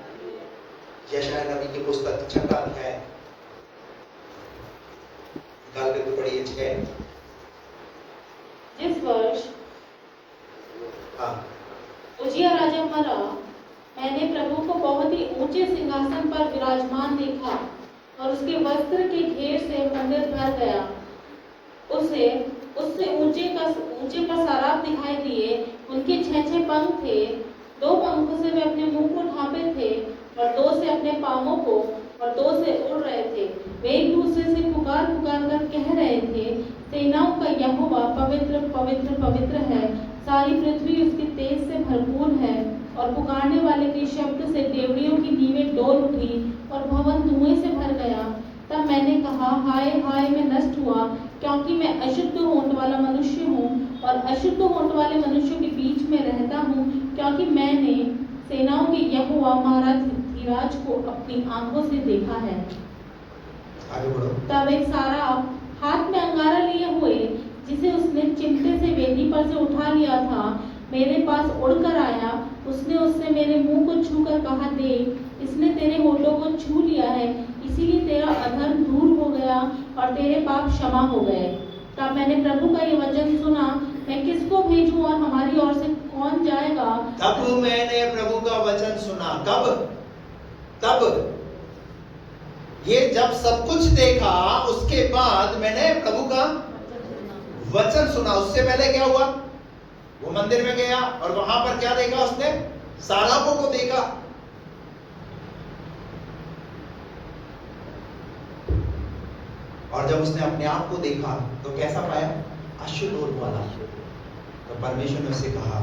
यशायाह नबी की पुस्तक 6 अध्याय तो पढ़िए 6। जिस वर्ष हाँ उजिया राजा मरा, मैंने प्रभु को बहुत ही ऊंचे सिंहासन पर विराजमान देखा और उसके वस्त्र के घेर से मंदिर भर गया। उसे उससे ऊंचे पसाराब दिखाई दिए। उनके 6 पंख थे। 2 पंखों से वे अपने मुंह को ढांपे थे और 2 से अपने पांवों को और 2 से उड़ रहे थे। वे एक दूसरे से पुकार पुकार कर कह रहे थे, सेनाओं का यहोवा पवित्र पवित्र पवित्र है, सारी पृथ्वी उसके तेज से भरपूर है। और पुकारने वाले के शब्द से देवड़ियों की नींवें डोल उठी और भवन धुएं से भर गया। तब मैंने कहा, हाय हाय, मैं नष्ट हुआ, क्योंकि मैं अशुद्ध होंठ वाला मनुष्य हूँ और अशुद्ध होंठ वाले मनुष्यों के बीच में रहता हूँ, क्योंकि मैंने सेनाओं के यहोवा महाराज धीराज को अपनी आंखों से देखा है। आगे बढ़ो। तब एक सारा हाथ में अंगारा लिए हुए, जिसे उसने चिमटे से वेदी पर से उठा लिया था, मेरे पास उड़कर आया। उसने उससे मेरे मुंह को छूकर कहा, देख, इसने तेरे होठों को छू लिया है, इसीलिए तेरा अधर्म दूर हो गया और तेरे पाप क्षमा हो गए। तब मैंने प्रभु का ये वचन सुना, मैं किसको भेजूं और हमारी ओर से कौन जाएगा? तब मैंने प्रभु का वचन सुना। कब? तब ये जब सब कुछ देखा, उसके बाद मैंने प्रभु का वचन सुना। उससे पहले क्या हुआ? वो मंदिर में गया और वहां पर क्या देखा उसने? सारापों को देखा। और जब उसने अपने आप को देखा तो कैसा पाया? अशुद्ध होठ वाला। तो परमेश्वर ने उससे कहा,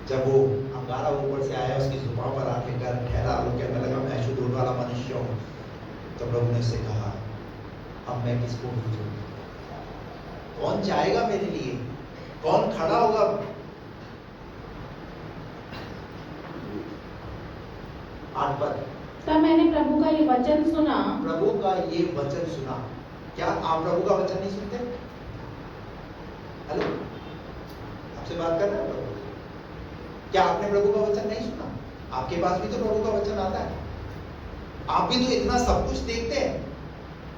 जब वो अंगारा ऊपर से आया, उसकी जुबान पर आके कर ठहरा, वो कहने लगा, मैं अशुद्ध होठ वाला मनुष्य हूं। तो प्रभु ने उससे कहा, अब मैं किसको भेजूं? कौन जाएगा मेरे लिए? कौन खड़ा होगा? आठ पद। तब मैंने प्रभु का ये वचन सुना। प्रभु का ये वचन सुना। क्या आप प्रभु का वचन नहीं सुनते? हेलो, आपसे बात कर रहे हैं। क्या आपने प्रभु का वचन नहीं सुना? आपके पास भी तो प्रभु का वचन आता है। आप भी तो इतना सब कुछ देखते हैं।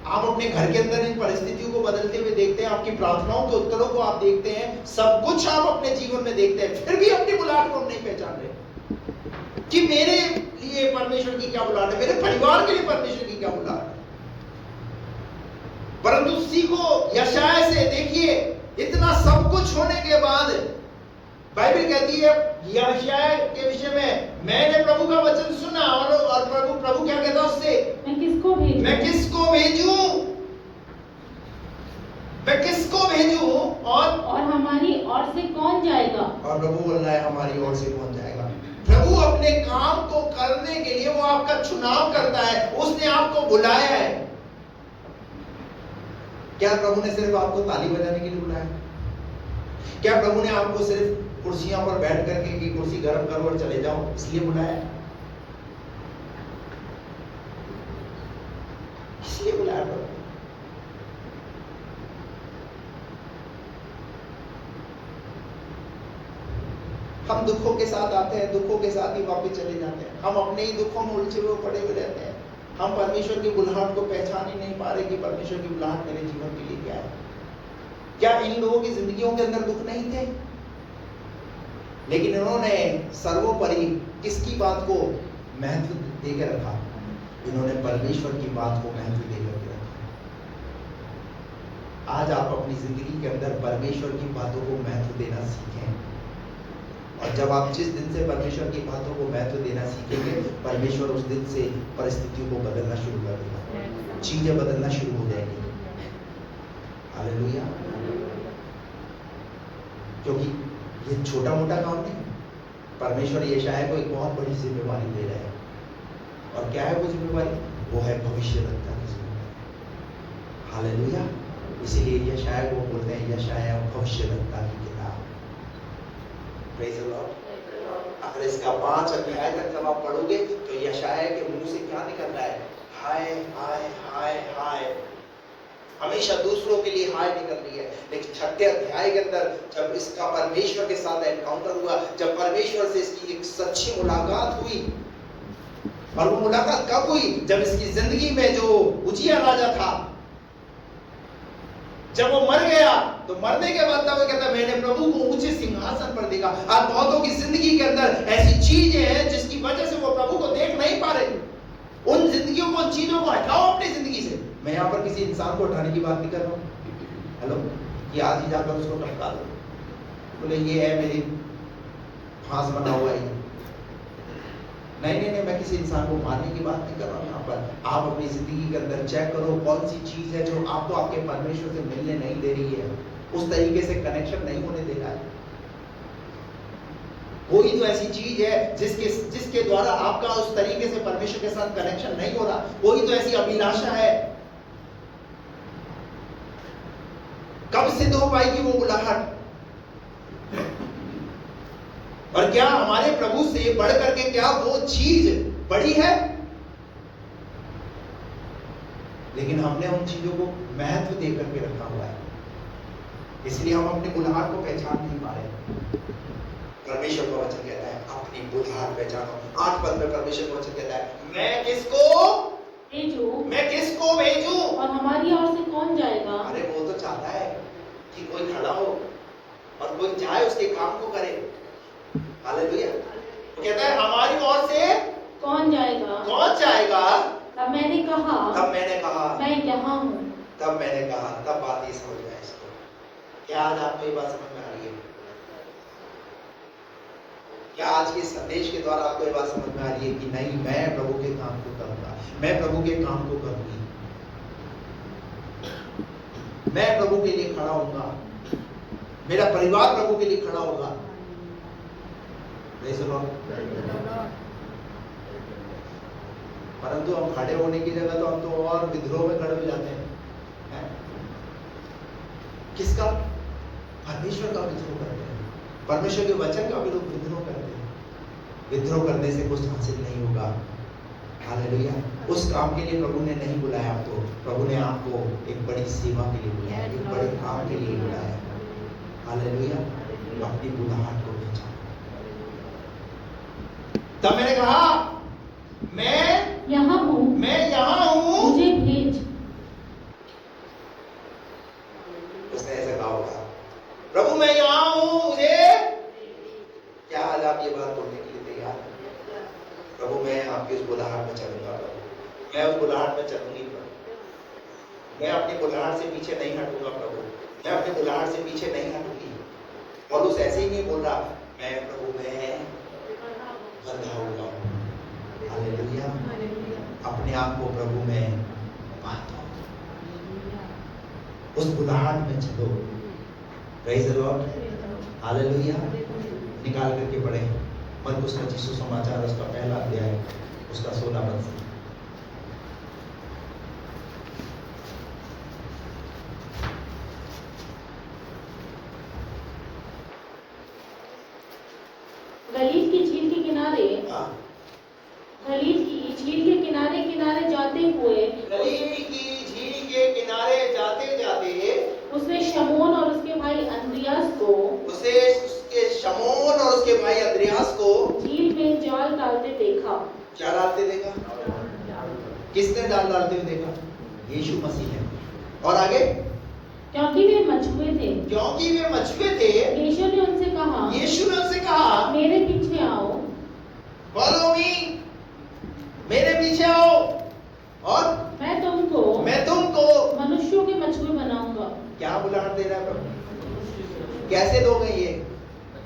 आप अपने घर के अंदर इन परिस्थितियों को बदलते हुए देखते हैं, आपकी प्रार्थनाओं के उत्तरों को आप देखते हैं, सब कुछ आप अपने जीवन में देखते हैं, फिर भी अपनी बुलाहट को हम नहीं पहचान रहे कि मेरे लिए परमेश्वर की क्या बुलाहट है, मेरे परिवार के लिए परमेश्वर की क्या बुलाहट है। परंतु सीखो यशायाह से, देखिए इतना सब कुछ होने के बाद बाइबल कहती है यशायाह के विषय में, मैंने प्रभु का वचन सुना और प्रभु क्या कहता है उससे? मैं किसको भेजूं? मैं किसको भेजूं? मैं किसको भेजूं? और हमारी ओर से कौन जाएगा? और प्रभु बोल रहा है, हमारी ओर से कौन जाएगा? प्रभु अपने काम को करने के लिए वो आपका चुनाव करता है, उसने आपको बुलाया है। क्या प्रभु ने सिर्फ आपको ताली बजाने के लिए बुलाया? क्या प्रभु ने आपको सिर्फ कुर्सियों पर बैठ करके कि कुर्सी गर्म करो और चले जाओ इसलिए बुलाया? इसलिए बुलाया प्रभु। हम दुखों के साथ आते हैं, दुखों के साथ ही वापस चले जाते हैं। हम अपने ही दुखों में उलझे हुए पड़े हुए रहते हैं। हम परमेश्वर की बुलाहट को पहचान ही नहीं पा रहे कि परमेश्वर की बुलाहट मेरे जीवन के लिए क्या है। क्या इन लोगों की जिंदगियों के अंदर दुख नहीं थे? लेकिन इन्होंने सर्वोपरि किसकी बात को महत्व देकर रखा? इन्होंने परमेश्वर की बात को महत्व देकर रखा। आज आप अपनी जिंदगी के अंदर परमेश्वर की बातों को महत्व देना सीखें। और जब आप जिस दिन से परमेश्वर की बातों को महत्व देना सीखेंगे, परमेश्वर उस दिन से परिस्थितियों को बदलना शुरू कर देगा, चीजें बदलना शुरू हो जाएगी। हालेलुया। क्योंकि ये छोटा मोटा काम नहीं, परमेश्वर यशायाह को एक बहुत बड़ी जिम्मेवारी दे रहा है। और क्या है वो जिम्मेवारी? वो है भविष्यवक्ता की जिम्मेवारी। हालेलुया। इसीलिए यशायाह को बोलते हैं यशायाह भविष्यवक्ता की किताब। Praise the Lord. अगर इसका 5 अध्याय तक जब आप पढ़ोगे तो यशायाह के मुंह से क्या निकल रहा है? हाय हाय हाय हाय। हमेशा दूसरों के लिए हाय निकल रही है। लेकिन 6 अध्याय के अंदर जब इसका परमेश्वर के साथ एनकाउंटर हुआ, जब परमेश्वर से इसकी एक सच्ची मुलाकात हुई, और वो मुलाकात कब हुई? जब इसकी जिंदगी में जो उजिया राजा था जब वो मर गया तो मरने के बाद तब वो कहता है मैंने प्रभु को ऊंचे सिंहासन पर देखा। आज बहुतों की जिंदगी के अंदर ऐसी चीजें हैं जिसकी वजह से वो प्रभु को देख नहीं पा रहे। उन जिंदगियों को, उन चीजों को हटाओ अपनी जिंदगी से। मैं यहाँ पर किसी इंसान को हटाने की बात नहीं कर रहा हूँ। हेलो, कि आज ही जाकर उसको टपका दो, बोले ये है मेरी फांस बना हुआ है। नहीं, मैं किसी इंसान को मारने की बात नहीं कर रहा हूँ। यहाँ पर आप अपनी जिंदगी के अंदर चेक करो कौन सी चीज है जो आपको आपके परमेश्वर से मिलने नहीं दे रही है, उस तरीके से कनेक्शन नहीं होने दे रहा है। कोई तो ऐसी चीज है जिसके द्वारा आपका उस तरीके से परमेश्वर के साथ कनेक्शन नहीं हो रहा। कोई तो ऐसी अभिलाषा है, कब सिद्ध हो पाएगी वो बुलाहट? और क्या हमारे प्रभु से बढ़ करके क्या वो चीज बड़ी है? लेकिन हमने उन चीजों को महत्व दे करके रखा हुआ है, इसलिए हम अपनी बुलाहट को पहचान नहीं पा रहे। परमेश्वर का वचन कहता है अपनी बुलाहट पहचानो। 8 पद में परमेश्वर का वचन कहता है मैं किसको भेजूं और हमारी ओर से कौन जाएगा? अरे वो तो चाहता है कि कोई खड़ा हो और कोई जाए उसके काम को करे। हालेलुया। कहता है हमारी ओर से कौन जाएगा? तब मैंने कहा मैं यहाँ हूँ। तब बात ये समझ में आई इसको। क्या आज आपको ये बात समझ में आ रही है? क्या आज के संदेश के द्वारा आपको ये बात समझ में आ रही है कि नहीं, मैं प्रभु के काम को करूंगा, मैं प्रभु के काम को करूंगी, मैं प्रभु के लिए खड़ा होऊंगा, मेरा परिवार प्रभु के लिए खड़ा होगा। परंतु हम खड़े होने की जगह तो हम तो और विद्रोह में खड़े हो जाते हैं। किसका? परमेश्वर का विद्रोह करते हैं, परमेश्वर के वचन का विद्रोह करते हैं। विद्रोह करने से कुछ हासिल नहीं होगा। हालेलुया। उस काम के लिए प्रभु ने नहीं बुलाया आपको, प्रभु ने आपको एक बड़ी सेवा के लिए बुलाया, एक बड़े काम के लिए बुलाया। हालेलुया। अपनी बुलाहट को पहचानो। तब मैंने कहा मैं यहाँ हूँ, मुझे भेज। उसने ऐसा कहा होगा, प्रभु मैं यहाँ हूँ, मुझे। क्या आज आप ये बात बोलने के लिए तैयार हैं? प्रभु मैं आपकी उस बुलाहट में चलूंगा, प्रभु मैं उस बुलाहट में चलूंगी, प्रभु मैं अपनी बुलाहट से पीछे नहीं हटूंगा, प्रभु मैं अपनी बुलाहट से पीछे नहीं हटूंगी। पौलुस ऐसे ही नहीं बोल रहा, मैं प्रभु में बंधा हुआ हूँ। हालेलुया। अपने आप को प्रभु में बांधो, उस बुलाहट में चलो। Praise the Lord. हालेलुया। निकाल करके पढ़े मरकुस का सुसमाचार, उसका पहला अध्याय, उसका 16 पद से। गलील की झील के किनारे किनारे जाते जाते उसने शमौन और उसके भाई अंद्रियास को झील में जाल डालते देखा। क्या डालते देखा? किसने जाल डालते हुए देखा? यीशु मसीह ने। और आगे? क्योंकि वे मछुए थे। यीशु ने उनसे कहा मेरे पीछे आओ। फॉलो मी, मेरे पीछे आओ और मैं तुमको मनुष्यों के मछुए बनाऊंगा। क्या बुलाहट दे रहा है प्रभु? कैसे लोग हैं ये?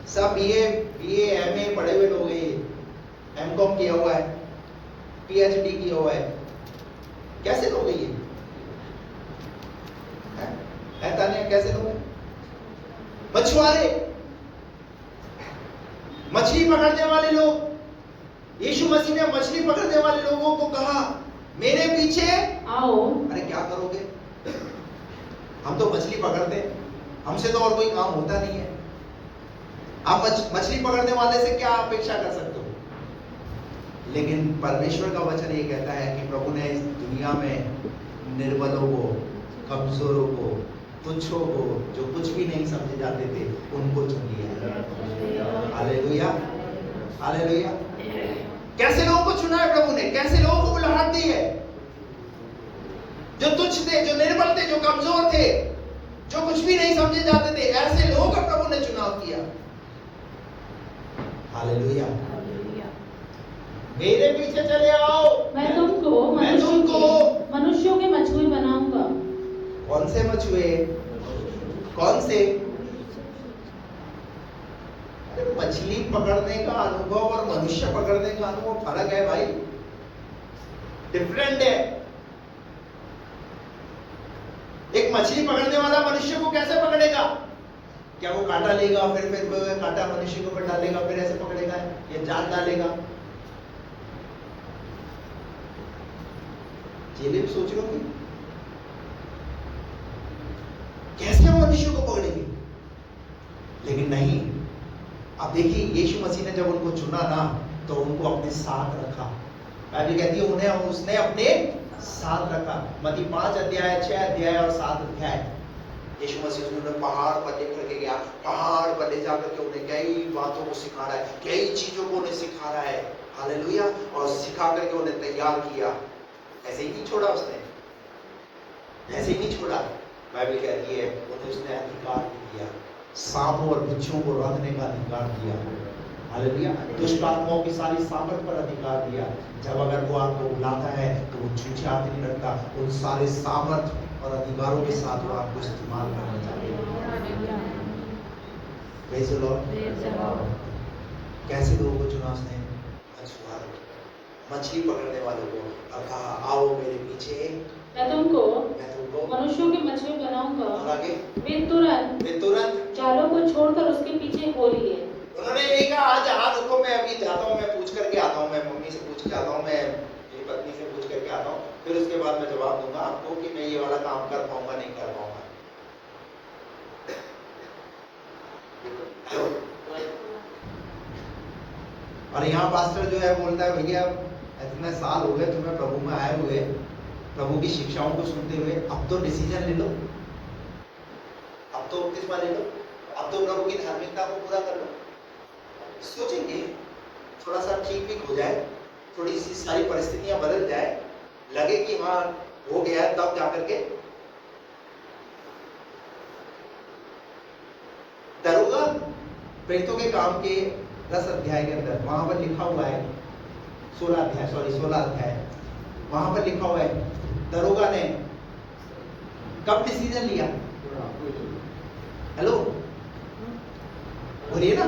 सब बीए एमए पढ़े हुए लोग हैं, ये एमकॉम किया हुआ है, पीएचडी किया हुआ है। कैसे लोग हैं ये? तानिया कैसे लोग हैं? मछुआरे, मछली पकड़ने वाले लोग। यीशु मसीह ने मछली पकड़ने वाले लोगों को कहा मेरे पीछे आओ। अरे क्या करोगे? हम तो मछली पकड़ते हैं, हमसे तो और कोई काम होता नहीं है। आप मछली पकड़ने वाले से क्या अपेक्षा कर सकते हो? लेकिन परमेश्वर का वचन ये कहता है कि प्रभु ने इस दुनिया में निर्बलों को, कमजोरों को, तुच्छों को, जो कुछ भी नहीं समझे जाते थे, उनको चुन लिया। Hallelujah, hallelujah. कैसे लोगों को चुना है प्रभु ने? कैसे लोगों को बुलाहट दी है? जो तुच्छ थे, जो निर्बल थे, जो कमजोर थे, जो कुछ भी नहीं समझे जाते थे, ऐसे लोगों का प्रभु ने चुनाव किया। हालेलुया। मेरे पीछे चले आओ, मैं तुमको मनुष्यों के मछुए बनाऊंगा। कौन से मछुए? कौन से? अरे मछली पकड़ने का अनुभव और मनुष्य पकड़ने का अनुभव फर्क है भाई, डिफरेंट है। एक मछली पकड़ने वाला मनुष्य को कैसे पकड़ेगा? क्या वो कांटा लेगा, फिर कांटा मनुष्य के ऊपर डालेगा, फिर ऐसे पकड़ेगा, या जाल डालेगा? ये भी सोच रहे हो कैसे मनुष्य को पकड़ेंगे? लेकिन नहीं। अब देखिए, यीशु मसीह ने जब उनको चुना ना, तो उनको अपने साथ रखा। बाइबल कहती है उन्हें उसने अपने साथ रखा। मत्ती 5 अध्याय, 6 अध्याय और 7 अध्याय, यीशु मसीह उन्हें पहाड़ पर लेकर के गया। पहाड़ पर ले जाकर के उन्हें कई बातों को सिखा रहा है, कई चीजों को उन्हें सिखा रहा है। हालेलुया। और सिखा करके उन्हें तैयार किया। ऐसे ही नहीं छोड़ा उसने, ऐसे ही नहीं छोड़ा। बाइबल कहती है उन्हें उसने अधिकार दिया, सांपों और बिच्छुओं को रंगने का अधिकार दिया। हालेलुया। दुष्ट आत्माओं की सारी सामर्थ पर अधिकार दिया। जब अगर वो आपको बुलाता है तो वो छूछे हाथ नहीं रखता, उन सारे सामर्थ और अधिकारों के साथ वो आपको इस्तेमाल करना चाहते हैं। Praise the Lord. कैसे लोगों को चुना उसने? मछली पकड़ने वालों को, और कहा आओ मेरे पीछे, मैं तुमको मनुष्यों के मछुए बनाऊंगा। और आगे वे तुरंत जालों को छोड़कर उसके पीछे हो लिए। उन्होंने यही कहा, आज हाँ रुको, मैं अभी जाता हूँ, मैं पूछ करके आता हूँ, मैं मम्मी से पूछ के आता हूँ, मैं मेरी पत्नी से पूछ करके आता हूँ, फिर उसके बाद मैं जवाब दूंगा आपको कि मैं ये वाला काम कर पाऊंगा नहीं कर पाऊंगा। और यहाँ पास्टर जो है बोलता है, भैया इतने साल हो गए तुम्हें प्रभु में आए हुए, प्रभु की शिक्षाओं को सुनते हुए, अब तो डिसीजन ले लो, अब तो बपतिस्मा ले लो, अब तो प्रभु की धार्मिकता को पूरा कर लो। सोचेंगे थोड़ा सा ठीक भी हो जाए, थोड़ी सी सारी परिस्थितियां बदल जाए, लगे कि हाँ हो गया है, तब जाकर के दरोगा प्रेरितों के काम के 10 अध्याय के अंदर वहां पर लिखा हुआ है, 16 अध्याय, वहां पर लिखा हुआ है दरोगा ने कब डिसीजन लिया? हेलो बोलिए ना।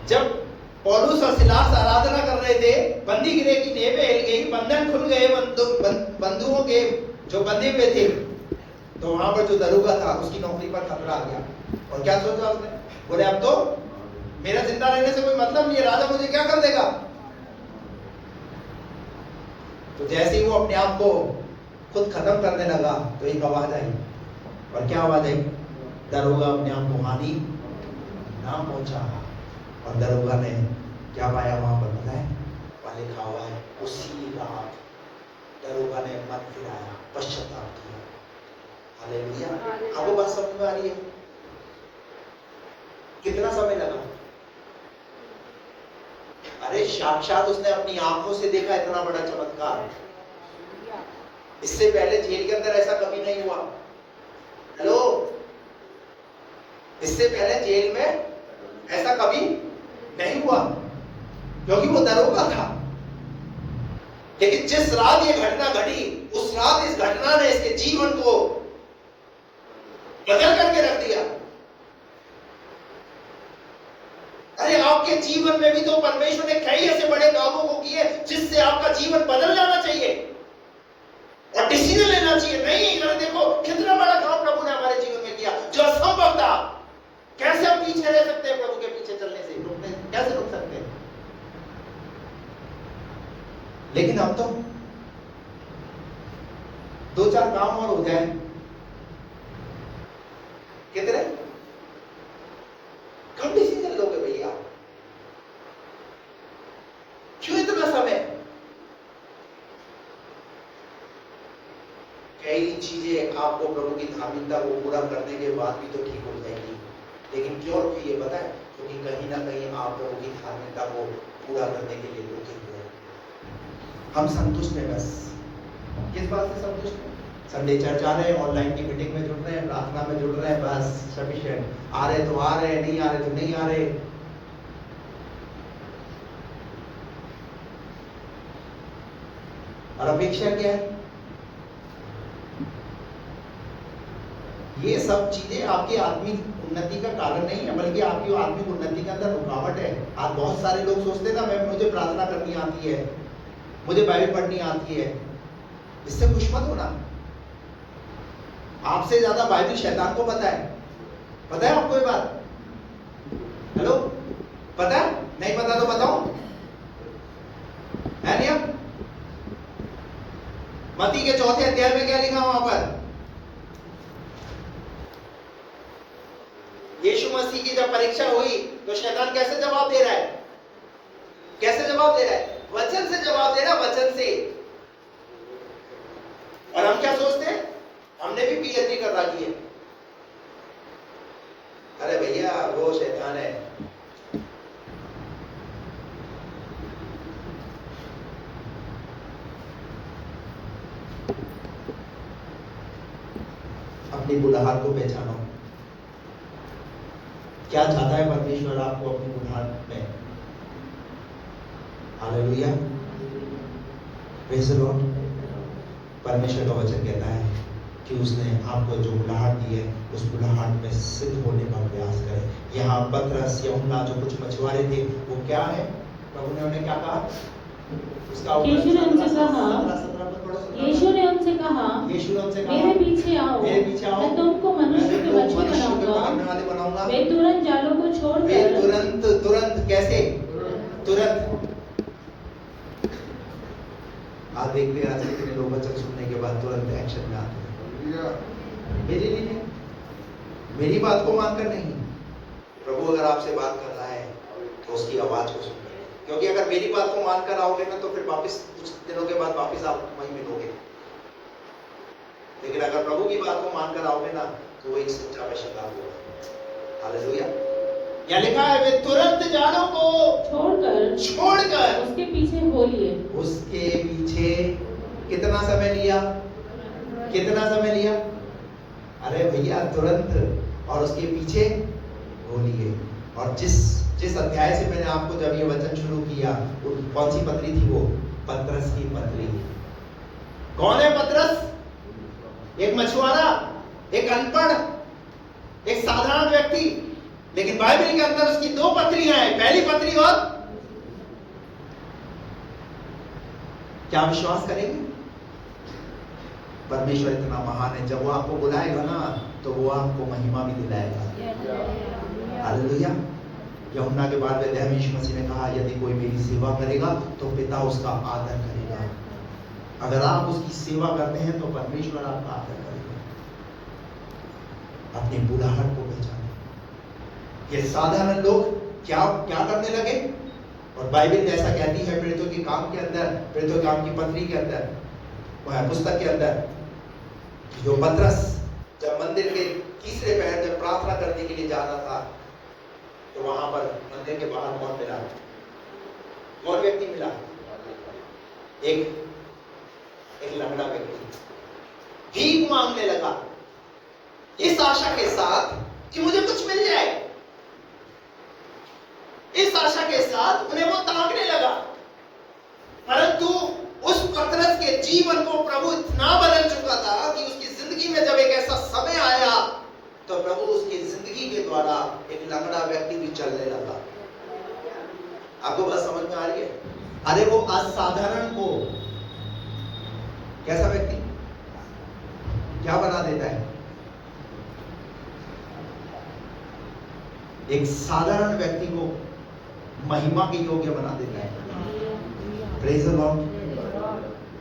जब पौलुस और सिलास आराधना कर रहे थे, बंदी गृह की नेवें हिल गई, बंधन खुल गए, बंधुओं के जो बंधे हुए थे, तो वहां पर जो दरोगा था उसकी नौकरी पर खतरा आ गया। और क्या सोचा उसने? बोले अब तो मेरा जिंदा रहने से कोई मतलब नहीं है, राजा मुझे क्या कर देगा। तो जैसे ही वो अपने आप को खुद खत्म करने लगा, तो एक आवाज आई। और क्या आवाज आई? दरोगा अपने आप को हानि ना पहुंचा। और दरोगा ने क्या पाया वहां पर पता है? वहां लिखा हुआ है उसी रात दरोगा ने मन फिराया, पश्चाताप किया। हालेलुया। आपको बात समझ में आ रही है? कितना समय लगा? अरे साक्षात उसने अपनी आंखों से देखा इतना बड़ा चमत्कार। इससे पहले जेल के अंदर ऐसा कभी नहीं हुआ। हेलो, इससे पहले जेल में ऐसा कभी नहीं हुआ, क्योंकि वो दरोगा था। लेकिन जिस रात ये घटना घटी, उस रात इस घटना ने इसके जीवन को बदल करके रख दिया। अरे आपके जीवन में भी तो परमेश्वर ने कई ऐसे बड़े कामों को किए जिससे आपका जीवन बदल जाना चाहिए और डिसीजन लेना चाहिए। नहीं, अरे देखो कितना बड़ा काम प्रभु ने हमारे जीवन में किया जो असंभव था। कैसे हम पीछे रह सकते हैं? प्रभु के पीछे चलने से कैसे रुक सकते हैं? लेकिन अब तो 2-4 काम और हो जाए, कितने कम डिसीजन लोगे भैया? क्यों इतना समय? कई चीजें आपको प्रभु की धार्मिकता को पूरा करने के बाद भी तो ठीक हो जाएगी, लेकिन क्यों रुकी ये पता है? क्योंकि कहीं ना कहीं आप प्रभु की धार्मिकता को पूरा करने के लिए रुके हुए हैं। हम संतुष्ट हैं बस, किस बात से संतुष्ट हैं? संडे चर्च आ रहे हैं, ऑनलाइन की मीटिंग में जुड़ रहे हैं, प्रार्थना में जुड़ रहे हैं, बस सफिशिएंट। आ रहे तो आ रहे, नहीं आ रहे तो नहीं आ रहे। और अपेक्षा क्या है? ये सब चीजें आपकी आत्मिक उन्नति का कारण नहीं है, बल्कि आपकी आत्मिक उन्नति के अंदर रुकावट है। आज बहुत सारे लोग सोचते ना, मुझे प्रार्थना करनी आती है, मुझे बाइबल पढ़नी आती है। इससे खुश मत होना। आपसे ज्यादा बाइबल शैतान को पता है। पता है आपको ये बात? हेलो, पता है? नहीं पता तो बताओ, है नियम? मत्ती के 4 अध्याय में क्या लिखा वहां पर? यीशु मसीह की जब परीक्षा हुई तो शैतान कैसे जवाब दे रहा है? कैसे जवाब दे रहा है? वचन से जवाब दे रहा है, वचन से। और हम क्या सोचते हैं? हमने भी पीएचडी कर रखी है। अरे भैया, वो शैतान है। अपनी बुलाहट को पहचानो। क्या चाहता है परमेश्वर आपको अपनी बुलाहट में? Hallelujah, praise the Lord. परमेश्वर का वचन कहता है कि उसने आपको जो बुलाहट दी है, उस बुलाहट में सिद्ध होने का प्रयास करें। यहाँ पतरस, यूहन्ना जो कुछ मछुआरे थे, वो क्या है? प्रभु ने उन्हें क्या कहा? उसका यीशु ने उनसे कहा, मेरे पीछे आओ, मैं तुमको मनुष्य के बच्चे बनाऊंगा। वे तुरंत जालों को छोड़कर, तुरंत कैसे? तुरंत। आज देखते हैं आज कितने लोग वचन सुनने के बाद तुरंत एक्शन में आते हैं। मेरे लिए नहीं, मेरी बात को मानकर नहीं। प्रभु अगर आपसे बात कर रहा है तो उसकी आवाज को सुनकर, क्योंकि अगर मेरी बात को मानकर आओगे ना तो फिर वापस कुछ दिनों के बाद वापस आप वहीं मिलोगे। लेकिन अगर प्रभु की बात को मानकर आओगे ना तो वो एक सच्चा वशकार होगा। हालेलुया। क्या लिखा है? वे तुरंत जालों को छोड़कर उसके पीछे हो लिए। उसके पीछे कितना समय लिया? कितना समय लिया? अरे भैया, तुरंत। और उसके पीछे हो लिए। और जिस अध्याय से मैंने आपको जब ये वचन शुरू किया, कौन सी पत्री थी वो? पतरस की पत्री। कौन है पतरस? एक मछुआरा, एक अनपढ़, एक साधारण व्यक्ति। लेकिन बाइबल के अंदर उसकी 2 पत्रियां हैं, पहली पत्री और क्या विश्वास करेंगे? परमेश्वर इतना महान है, जब वो आपको बुलाएगा ना तो वो आपको महिमा भी दिलाएगा। हालेलुया। यूहन्ना के बाद में यीशु मसीह ने कहा, यदि कोई मेरी सेवा करेगा तो पिता उसका आदर करेगा। अगर आप उसकी सेवा करते हैं तो परमेश्वर आपका आदर करेगा। अपनी बुलाहट को पहचानें। ये साधारण लोग क्या करने लगे? और बाइबल जैसा कहती है प्रेरितों के काम के अंदर, प्रेरितों के काम की पत्री के अंदर, वह पुस्तक के अंदर, जो पतरस जब मंदिर के तीसरे पहर में प्रार्थना करने के लिए जा रहा था तो वहां पर मंदिर के बाहर कौन मिला? कौन व्यक्ति मिला? एक लंगड़ा व्यक्ति भीख मांगने लगा, इस आशा के साथ कि मुझे कुछ मिल जाए। इस आशा के साथ उन्हें वो ताकने लगा। परंतु उस पतरस के जीवन को प्रभु इतना बदल चुका था कि उसकी जिंदगी में जब एक ऐसा समय आया तो प्रभु उसकी जिंदगी के द्वारा एक लंगड़ा व्यक्ति भी चलने लगा। आपको बात समझ में आ रही है? अरे वो असाधारण को कैसा व्यक्ति क्या बना देता है? एक साधारण व्यक्ति को महिमा के योग्य बना देता है। Praise the Lord.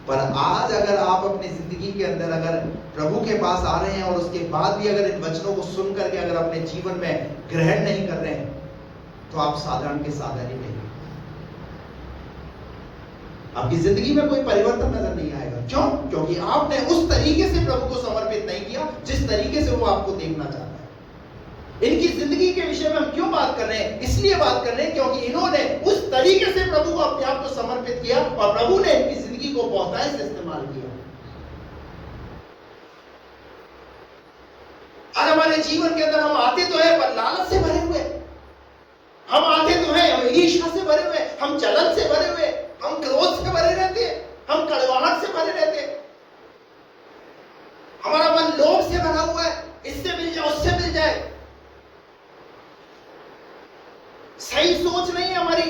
पर आज अगर आप अपनी जिंदगी के अंदर अगर प्रभु के पास आ रहे हैं और उसके बाद भी अगर इन वचनों को सुन करके अगर अपने जीवन में ग्रहण नहीं कर रहे हैं तो आप साधारण के साधारण ही नहीं, आपकी जिंदगी में कोई परिवर्तन नजर नहीं आएगा। क्यों? क्योंकि आपने उस तरीके से प्रभु को समर्पित नहीं किया जिस तरीके से वो आपको देखना चाहता है। इनकी जिंदगी के विषय में हम क्यों बात कर रहे हैं? इसलिए बात कर रहे हैं क्योंकि इन्होंने उस तरीके से प्रभु को अपने आप को समर्पित किया और प्रभु ने इनकी जिंदगी को बहुतायत से इस्तेमाल किया। हमारे जीवन के अंदर हम आते तो है पर लालच से भरे हुए, हम आते तो हैं हम ईर्ष्या से भरे हुए, हम जलन से भरे हुए, हम क्रोध से भरे रहते हैं, हम कड़वाहट से भरे रहते हैं, हमारा मन लोभ से भरा हुआ है, इससे मिल जाए उससे मिल जाए, सही सोच नहीं है हमारी।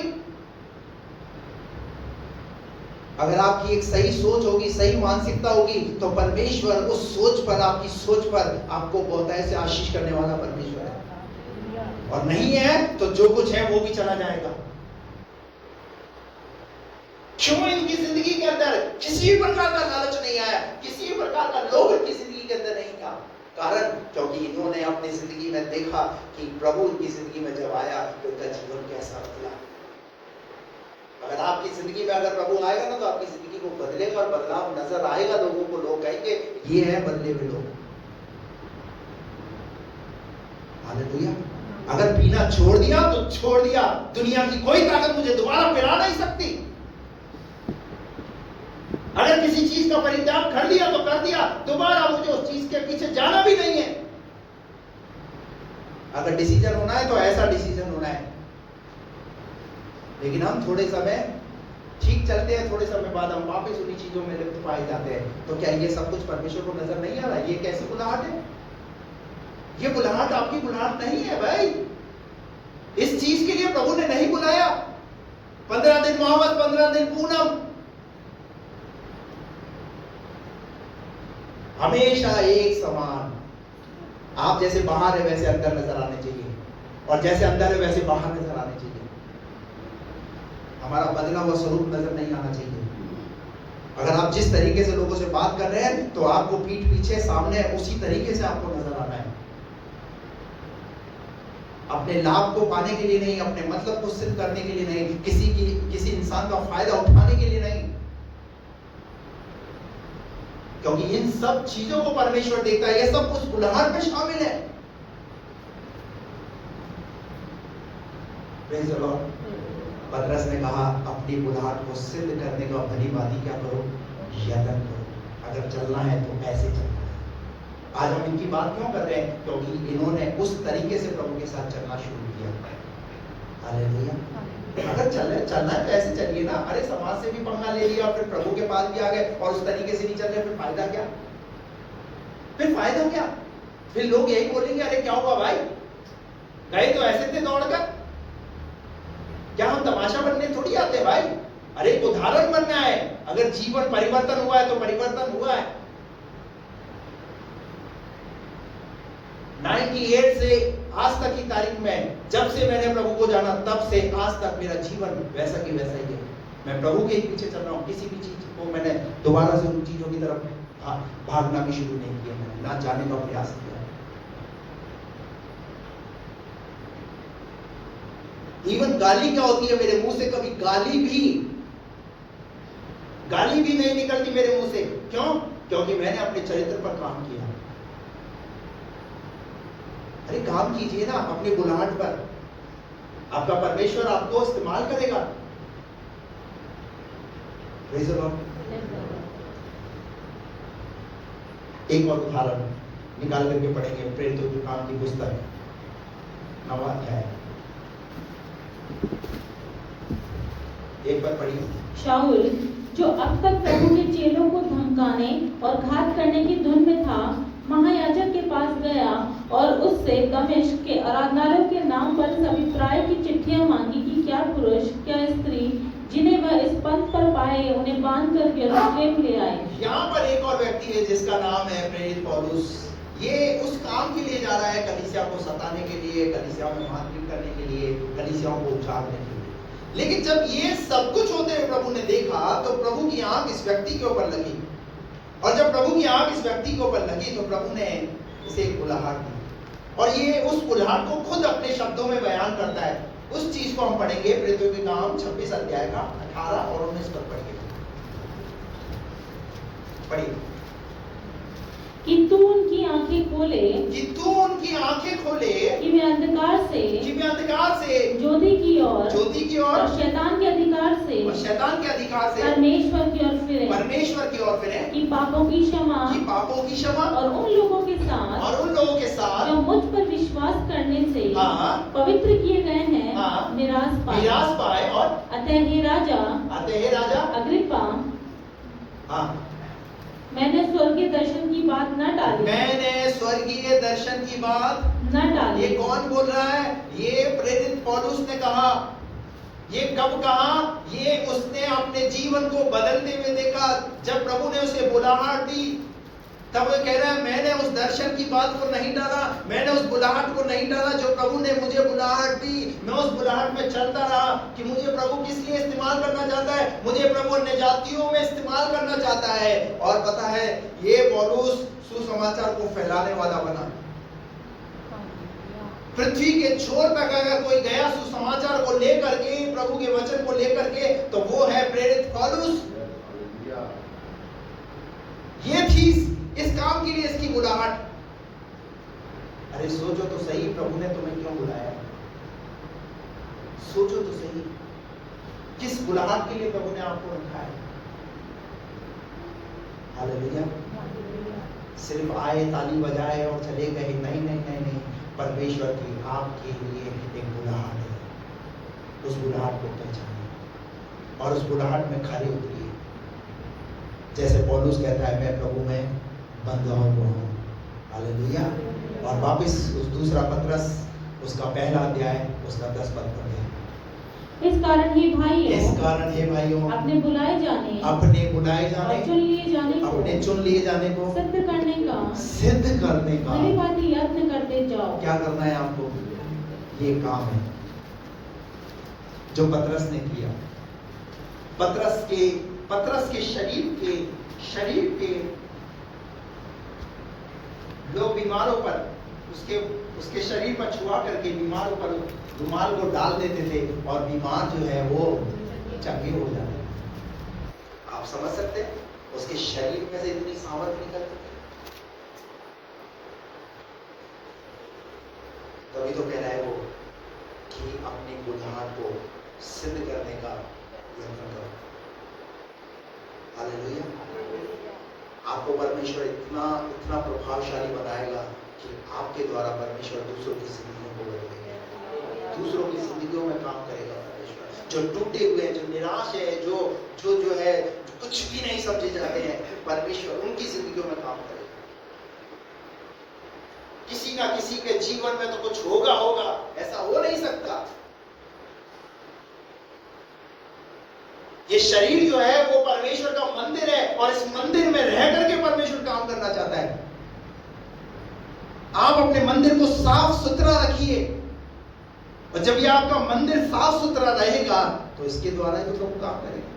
अगर आपकी एक सही सोच होगी, सही मानसिकता होगी, तो परमेश्वर उस सोच पर, आपकी सोच पर आपको बहुतायत से आशीष करने वाला परमेश्वर है। और नहीं है तो जो कुछ है वो भी चला जाएगा। क्यों इनकी जिंदगी के अंदर किसी प्रकार का लालच नहीं आया, किसी प्रकार का लोभ इनकी जिंदगी के अंदर नहीं था? कारण क्योंकि इन्होंने अपनी जिंदगी में देखा कि प्रभु इनकी जिंदगी में जब आया तो इनका जीवन कैसा बदला। अगर आपकी जिंदगी में अगर प्रभु आएगा ना तो आपकी जिंदगी को बदलेगा और बदलाव नजर आएगा लोगों को, लोग कहेंगे ये है बदले हुए लोग। हालेलुया। अगर पीना छोड़ दिया तो छोड़ दिया, दुनिया की कोई ताकत मुझे दोबारा पिला नहीं सकती। अगर किसी चीज का परित्याग कर दिया तो कर दिया, दोबारा मुझे उस चीज के पीछे जाना भी नहीं है। अगर डिसीजन होना है तो ऐसा डिसीजन होना है। लेकिन हम थोड़े समय ठीक चलते हैं, थोड़े समय बाद हम वापस उन्हीं चीजों में लिप्त पाए जाते हैं। तो क्या ये सब कुछ परमेश्वर को नजर नहीं आ रहा? ये कैसी बुलाहट है? ये बुलाहट आपकी बुलाहट नहीं है भाई। इस चीज के लिए प्रभु ने नहीं बुलाया। 15 दिन मोहब्बत, 15 दिन पूनम, हमेशा एक समान। आप जैसे बाहर है वैसे अंदर नजर आने चाहिए, और जैसे अंदर है वैसे बाहर नजर आने चाहिए। हमारा बदला हुआ स्वरूप नजर नहीं आना चाहिए। अगर आप जिस तरीके से लोगों से बात कर रहे हैं तो आपको पीठ पीछे सामने उसी तरीके से आपको नजर आना है। अपने लाभ को पाने के लिए नहीं, अपने मतलब को सिद्ध करने के लिए नहीं, किसी इंसान का फायदा उठाने के लिए नहीं, क्योंकि इन सब चीजों को परमेश्वर देखता है। ये सब उस बुलाहट में शामिल है। Praise the Lord. पतरस ने कहा अपनी बुलाहट को सिद्ध करने का भली भांति क्या करो, यत्न करो। अगर चलना है तो ऐसे चलना है। आज हम इनकी बात क्यों कर रहे हैं? क्योंकि इन्होंने उस तरीके से प्रभु के साथ चलना शुरू किया। हालेलुया। अगर चलना है तो ऐसे चलिए ना। अरे समाज से भी पंगा ले लिया और फिर प्रभु के पास भी आ गए और उस तरीके से नहीं चल रहे, फिर फायदा क्या? फिर फायदा क्या? फिर लोग यही बोलेंगे अरे क्या हुआ भाई, गए तो ऐसे थे दौड़कर। क्या हम तमाशा बनने थोड़ी आते हैं भाई? अरे उदाहरण बनना है। अगर जीवन परिवर्तन हुआ है तो परिवर्तन हुआ है। 98 से आज तक की तारीख में, जब से मैंने प्रभु को जाना तब से आज तक मेरा जीवन वैसा की वैसा ही है। मैं प्रभु के पीछे चल रहा हूँ। किसी भी चीज को मैंने दोबारा से उन चीजों की तरफ भागना भी शुरू नहीं किया, मैंने ना जाने का प्रयास किया। इवन गाली क्या होती है मेरे मुंह से? कभी गाली भी नहीं निकलती मेरे मुंह से। क्यों? क्योंकि मैंने अपने चरित्र पर काम किया। अरे काम कीजिए ना अपनी बुलाहट पर, आपका परमेश्वर आपको इस्तेमाल करेगा। Praise the Lord. एक और उदाहरण निकाल करके पढ़ेंगे प्रेरितों के काम की पुस्तक 9वां अध्याय। एक बार पढ़िए। शाऊल जो अब तक प्रभु के चेलों को धमकाने और घात करने की धुन में था, महायाजक के पास गया और उससे दमिश्क के आराधनालयों के नाम पर इस अभिप्राय की चिट्ठियां मांगी कि क्या पुरुष क्या स्त्री जिन्हें वह इस पंथ पर पाए उन्हें बांध कर यरूशलेम ले आए। यहाँ पर एक और व्यक्ति है जिसका नाम है प्रेरित पौलुस। ये उस काम के लिए जा रहा है, कलीसिया को सताने के लिए, कलीसिया में मारपीट करने के लिए, कलीसियाओं को उछालने के लिए। लेकिन जब ये सब कुछ होते हुए प्रभु ने देखा तो प्रभु की आंख इस व्यक्ति के ऊपर लगी, और जब प्रभु की आंख इस व्यक्ति के ऊपर लगी तो प्रभु ने इसे एक बुलाहट दी, और ये उस बुलाहट को खुद अपने शब्दों में बयान करता है। उस चीज को हम पढ़ेंगे प्रेरितों के काम 26 अध्याय का 18 और 19 पद पढ़िए। कि तू उनकी आंखें खोले, कि तू उनकी आंखें खोले, कि वे अंधकार से ज्योति की ओर और शैतान के अधिकार से परमेश्वर की ओर फिरें। परमेश्वर की ओर फिरे कि पापों की क्षमा कि पापों की क्षमा और उन लोगों के साथ और उन लोगों के साथ जो मुझ पर विश्वास करने से हाँ। पवित्र किए गए हैं हाँ। मिरास पाए। और अतः हे राजा अग्रिप्पा, हाँ, मैंने स्वर्गीय दर्शन की बात न टाली। मैंने स्वर्गीय दर्शन की बात न टाली। ये कौन बोल रहा है? ये प्रेरित पौलुस ने कहा। ये कब कहा? ये उसने अपने जीवन को बदलते हुए देखा। जब प्रभु ने उसे बुलाहट दी, तब वो कह रहा है मैंने उस दर्शन की बात को नहीं डाला, मैंने उस बुलाहट को नहीं डाला जो प्रभु ने मुझे बुलाहट दी। मैं उस बुलाहट में चलता रहा कि मुझे प्रभु किस लिए इस्तेमाल करना चाहता है। मुझे प्रभु अन्य जातियों में इस्तेमाल करना चाहता है। और पता है, ये पौलुस सुसमाचार को फैलाने वाला बना। पृथ्वी के छोर तक अगर कोई गया सुसमाचार को लेकर के, प्रभु के वचन को लेकर के, तो वो है प्रेरित पौलुस। ये थी इस काम के लिए इसकी बुलाहट। अरे सोचो तो सही, प्रभु ने तुम्हें क्यों बुलाया? सोचो तो सही, किस बुलाहट के लिए प्रभु ने आपको रखा है? हालेलुया। सिर्फ आए, ताली बजाए और चले गए? नहीं नहीं नहीं नहीं। परमेश्वर की आपके लिए एक बुलाहट है। उस बुलाहट को पहचानिए और उस बुलाहट में खड़े उतरिए। जैसे पौलुस कहता है, मैं प्रभु में बंधा हुआ हूँ। हालेलुया। और वापस उस दूसरा पत्रस, उसका पहला अध्याय, उसका 10 पद पढ़े। इस कारण हे भाइयों, अपने बुलाए जाने और चुन लिए जाने को, अपने चुन लिए जाने को सिद्ध करने का भली भांति यत्न करते जाओ। क्या करना है आपको? ये काम है जो पतरस ने किया। पतरस के शरीर के लोग बीमारों पर, उसके शरीर पर छुआ करके बीमारों पर रुमाल को डाल देते थे और बीमार जो है वो चंगे हो जाते। आप समझ सकते हैं? उसके शरीर में से इतनी सामर्थ्य निकलती थी। तभी तो कह रहा है वो कि अपनी बुलाहट को सिद्ध करने का यत्न करो। हालेलुया। आपको परमेश्वर इतना प्रभावशाली बनाएगा कि आपके द्वारा परमेश्वर दूसरों की जिंदगियों को बदलेगा, दूसरों की जिंदगियों में काम करेगा। परमेश्वर जो टूटे हुए हैं, जो निराश है, जो है कुछ भी नहीं समझे जाते हैं, परमेश्वर उनकी जिंदगियों में काम करेगा। किसी ना किसी के जीवन में तो कुछ होगा, ऐसा हो नहीं सकता। ये शरीर जो है वो परमेश्वर का मंदिर है और इस मंदिर में रह करके परमेश्वर काम करना चाहता है। आप अपने मंदिर को साफ सुथरा रखिए, और जब ये आपका मंदिर साफ सुथरा रहेगा तो इसके द्वारा ही तो प्रभु काम करेगा।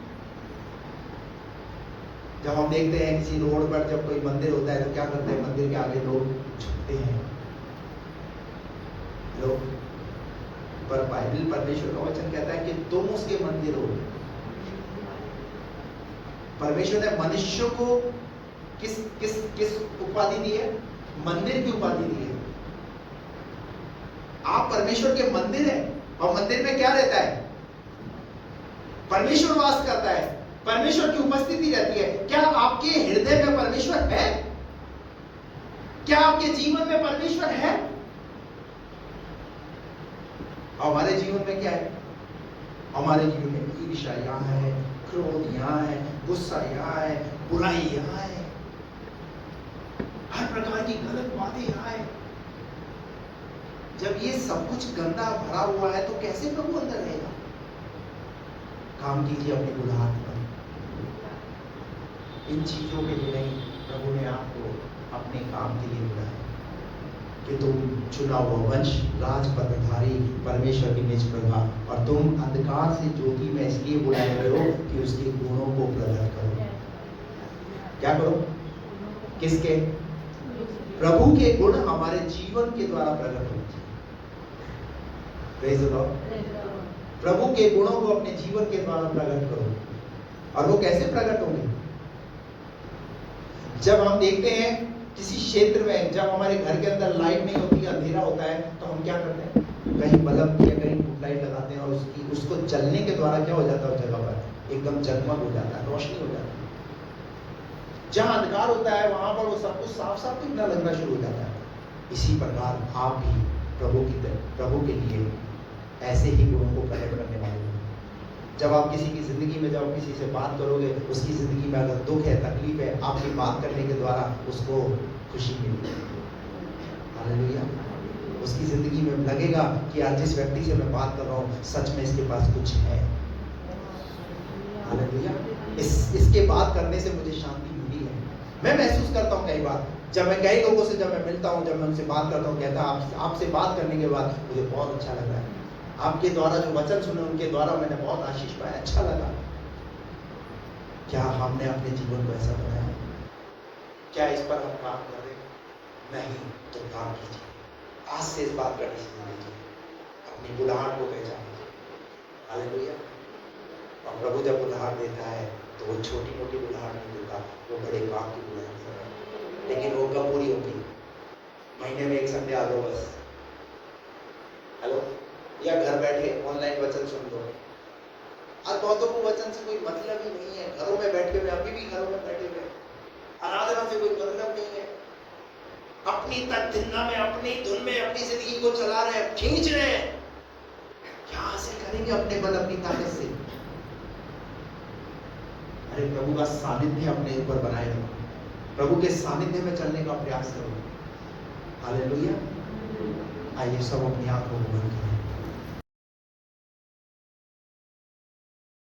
जब हम देखते हैं किसी रोड पर जब कोई मंदिर होता है तो क्या करते हैं? मंदिर के आगे लोग झुकते हैं लोग। पर बाइबल, परमेश्वर का वचन कहता है कि तुम उसके मंदिर हो। परमेश्वर ने मनुष्य को किस उपाधि दी है? मंदिर की उपाधि दी है। आप परमेश्वर के मंदिर हैं और मंदिर में क्या रहता है? परमेश्वर वास करता है, परमेश्वर की उपस्थिति रहती है। क्या आपके हृदय में परमेश्वर है? क्या आपके जीवन में परमेश्वर है? हमारे जीवन में क्या है? हमारे जीवन में ईर्ष्या यहाँ है, क्रोध यहाँ है, गुस्सा यहाँ है, बुराई यहाँ है, हर प्रकार की गलत बातें यहाँ है। जब ये सब कुछ गंदा भरा हुआ है तो कैसे प्रभु अंदर रहेगा? काम कीजिए अपनी बुलाहट पर। इन चीजों के लिए नहीं, प्रभु ने आपको अपने काम के लिए बुलाया कि तुम चुना हुआ वंश, राजपदधारी, परमेश्वर की निज प्रभा, और तुम अंधकार से ज्योति में इसलिए बुलाए गए हो कि उसके गुणों को प्रकट करो। क्या करो? किसके? प्रभु के गुण हमारे जीवन के द्वारा प्रकट होते हैं। Praise the Lord. प्रभु के गुणों को अपने जीवन के द्वारा प्रकट करो। और वो कैसे प्रकट होंगे? जब हम देखते हैं किसी क्षेत्र में, जब हमारे घर के अंदर लाइट नहीं होती, अंधेरा होता है, तो हम क्या करते हैं? कहीं बल्ब या कहीं ट्यूबलाइट लगाते हैं और उसको जलने के द्वारा क्या हो जाता है? उस जगह पर एकदम जगमग हो जाता है, रोशनी हो जाती है। जहां अंधकार होता है वहां पर वो सब कुछ साफ साफ दिखना लगना शुरू हो जाता है। इसी प्रकार आप भी प्रभु के लिए ऐसे ही गुणों को प्रकट करने वाले हैं। जब आप किसी की जिंदगी में जब किसी से बात करोगे, उसकी जिंदगी में अगर दुख है, तकलीफ है, आपकी बात करने के द्वारा उसको खुशी मिलेगी। हालेलुया। उसकी जिंदगी में लगेगा कि आज जिस व्यक्ति से मैं बात कर रहा हूँ सच में इसके पास कुछ है। हालेलुया। इसके बात करने से मुझे शांति मिली है। मैं महसूस करता हूँ कई बार जब मैं कई लोगों से जब मैं मिलता हूँ, जब मैं उनसे बात करता हूँ, कहता आपसे बात करने के बाद मुझे बहुत अच्छा लग रहा है। आपके द्वारा जो वचन सुने उनके द्वारा मैंने बहुत आशीष पाया, अच्छा लगा। क्या हमने अपने जीवन को ऐसा बनाया? क्या इस पर हम काम कर रहे? नहीं तो काम कीजिए। आज से इस बात का डिसीजन लीजिए, अपनी बुलाहट को पहचानिए। हालेलुया। और प्रभु जब बुलाहट देता है तो वो छोटी मोटी बुलाहट नहीं देता, वो बड़े काम की बुलाहट देता है। लेकिन वो कब पूरी होगी? महीने में एक संडे आ दो बस। हेलो, या घर बैठे ऑनलाइन वचन सुन लो। आज बहुतों को वचन से कोई मतलब ही नहीं है। घरों में बैठे हुए, अभी भी घरों में बैठे हुए, आराधना से कोई मतलब नहीं है। अपनी तकदीना में, अपनी धुन में अपनी जिंदगी को चला रहे हैं, खींच रहे हैं। क्या हासिल करेंगे अपने बल, अपनी ताकत से? अरे प्रभु का सानिध्य अपने ऊपर बनाए रखो, प्रभु के सानिध्य में चलने का प्रयास करो। हालेलुया। आइए सब अपनी आंखों को बंद करें।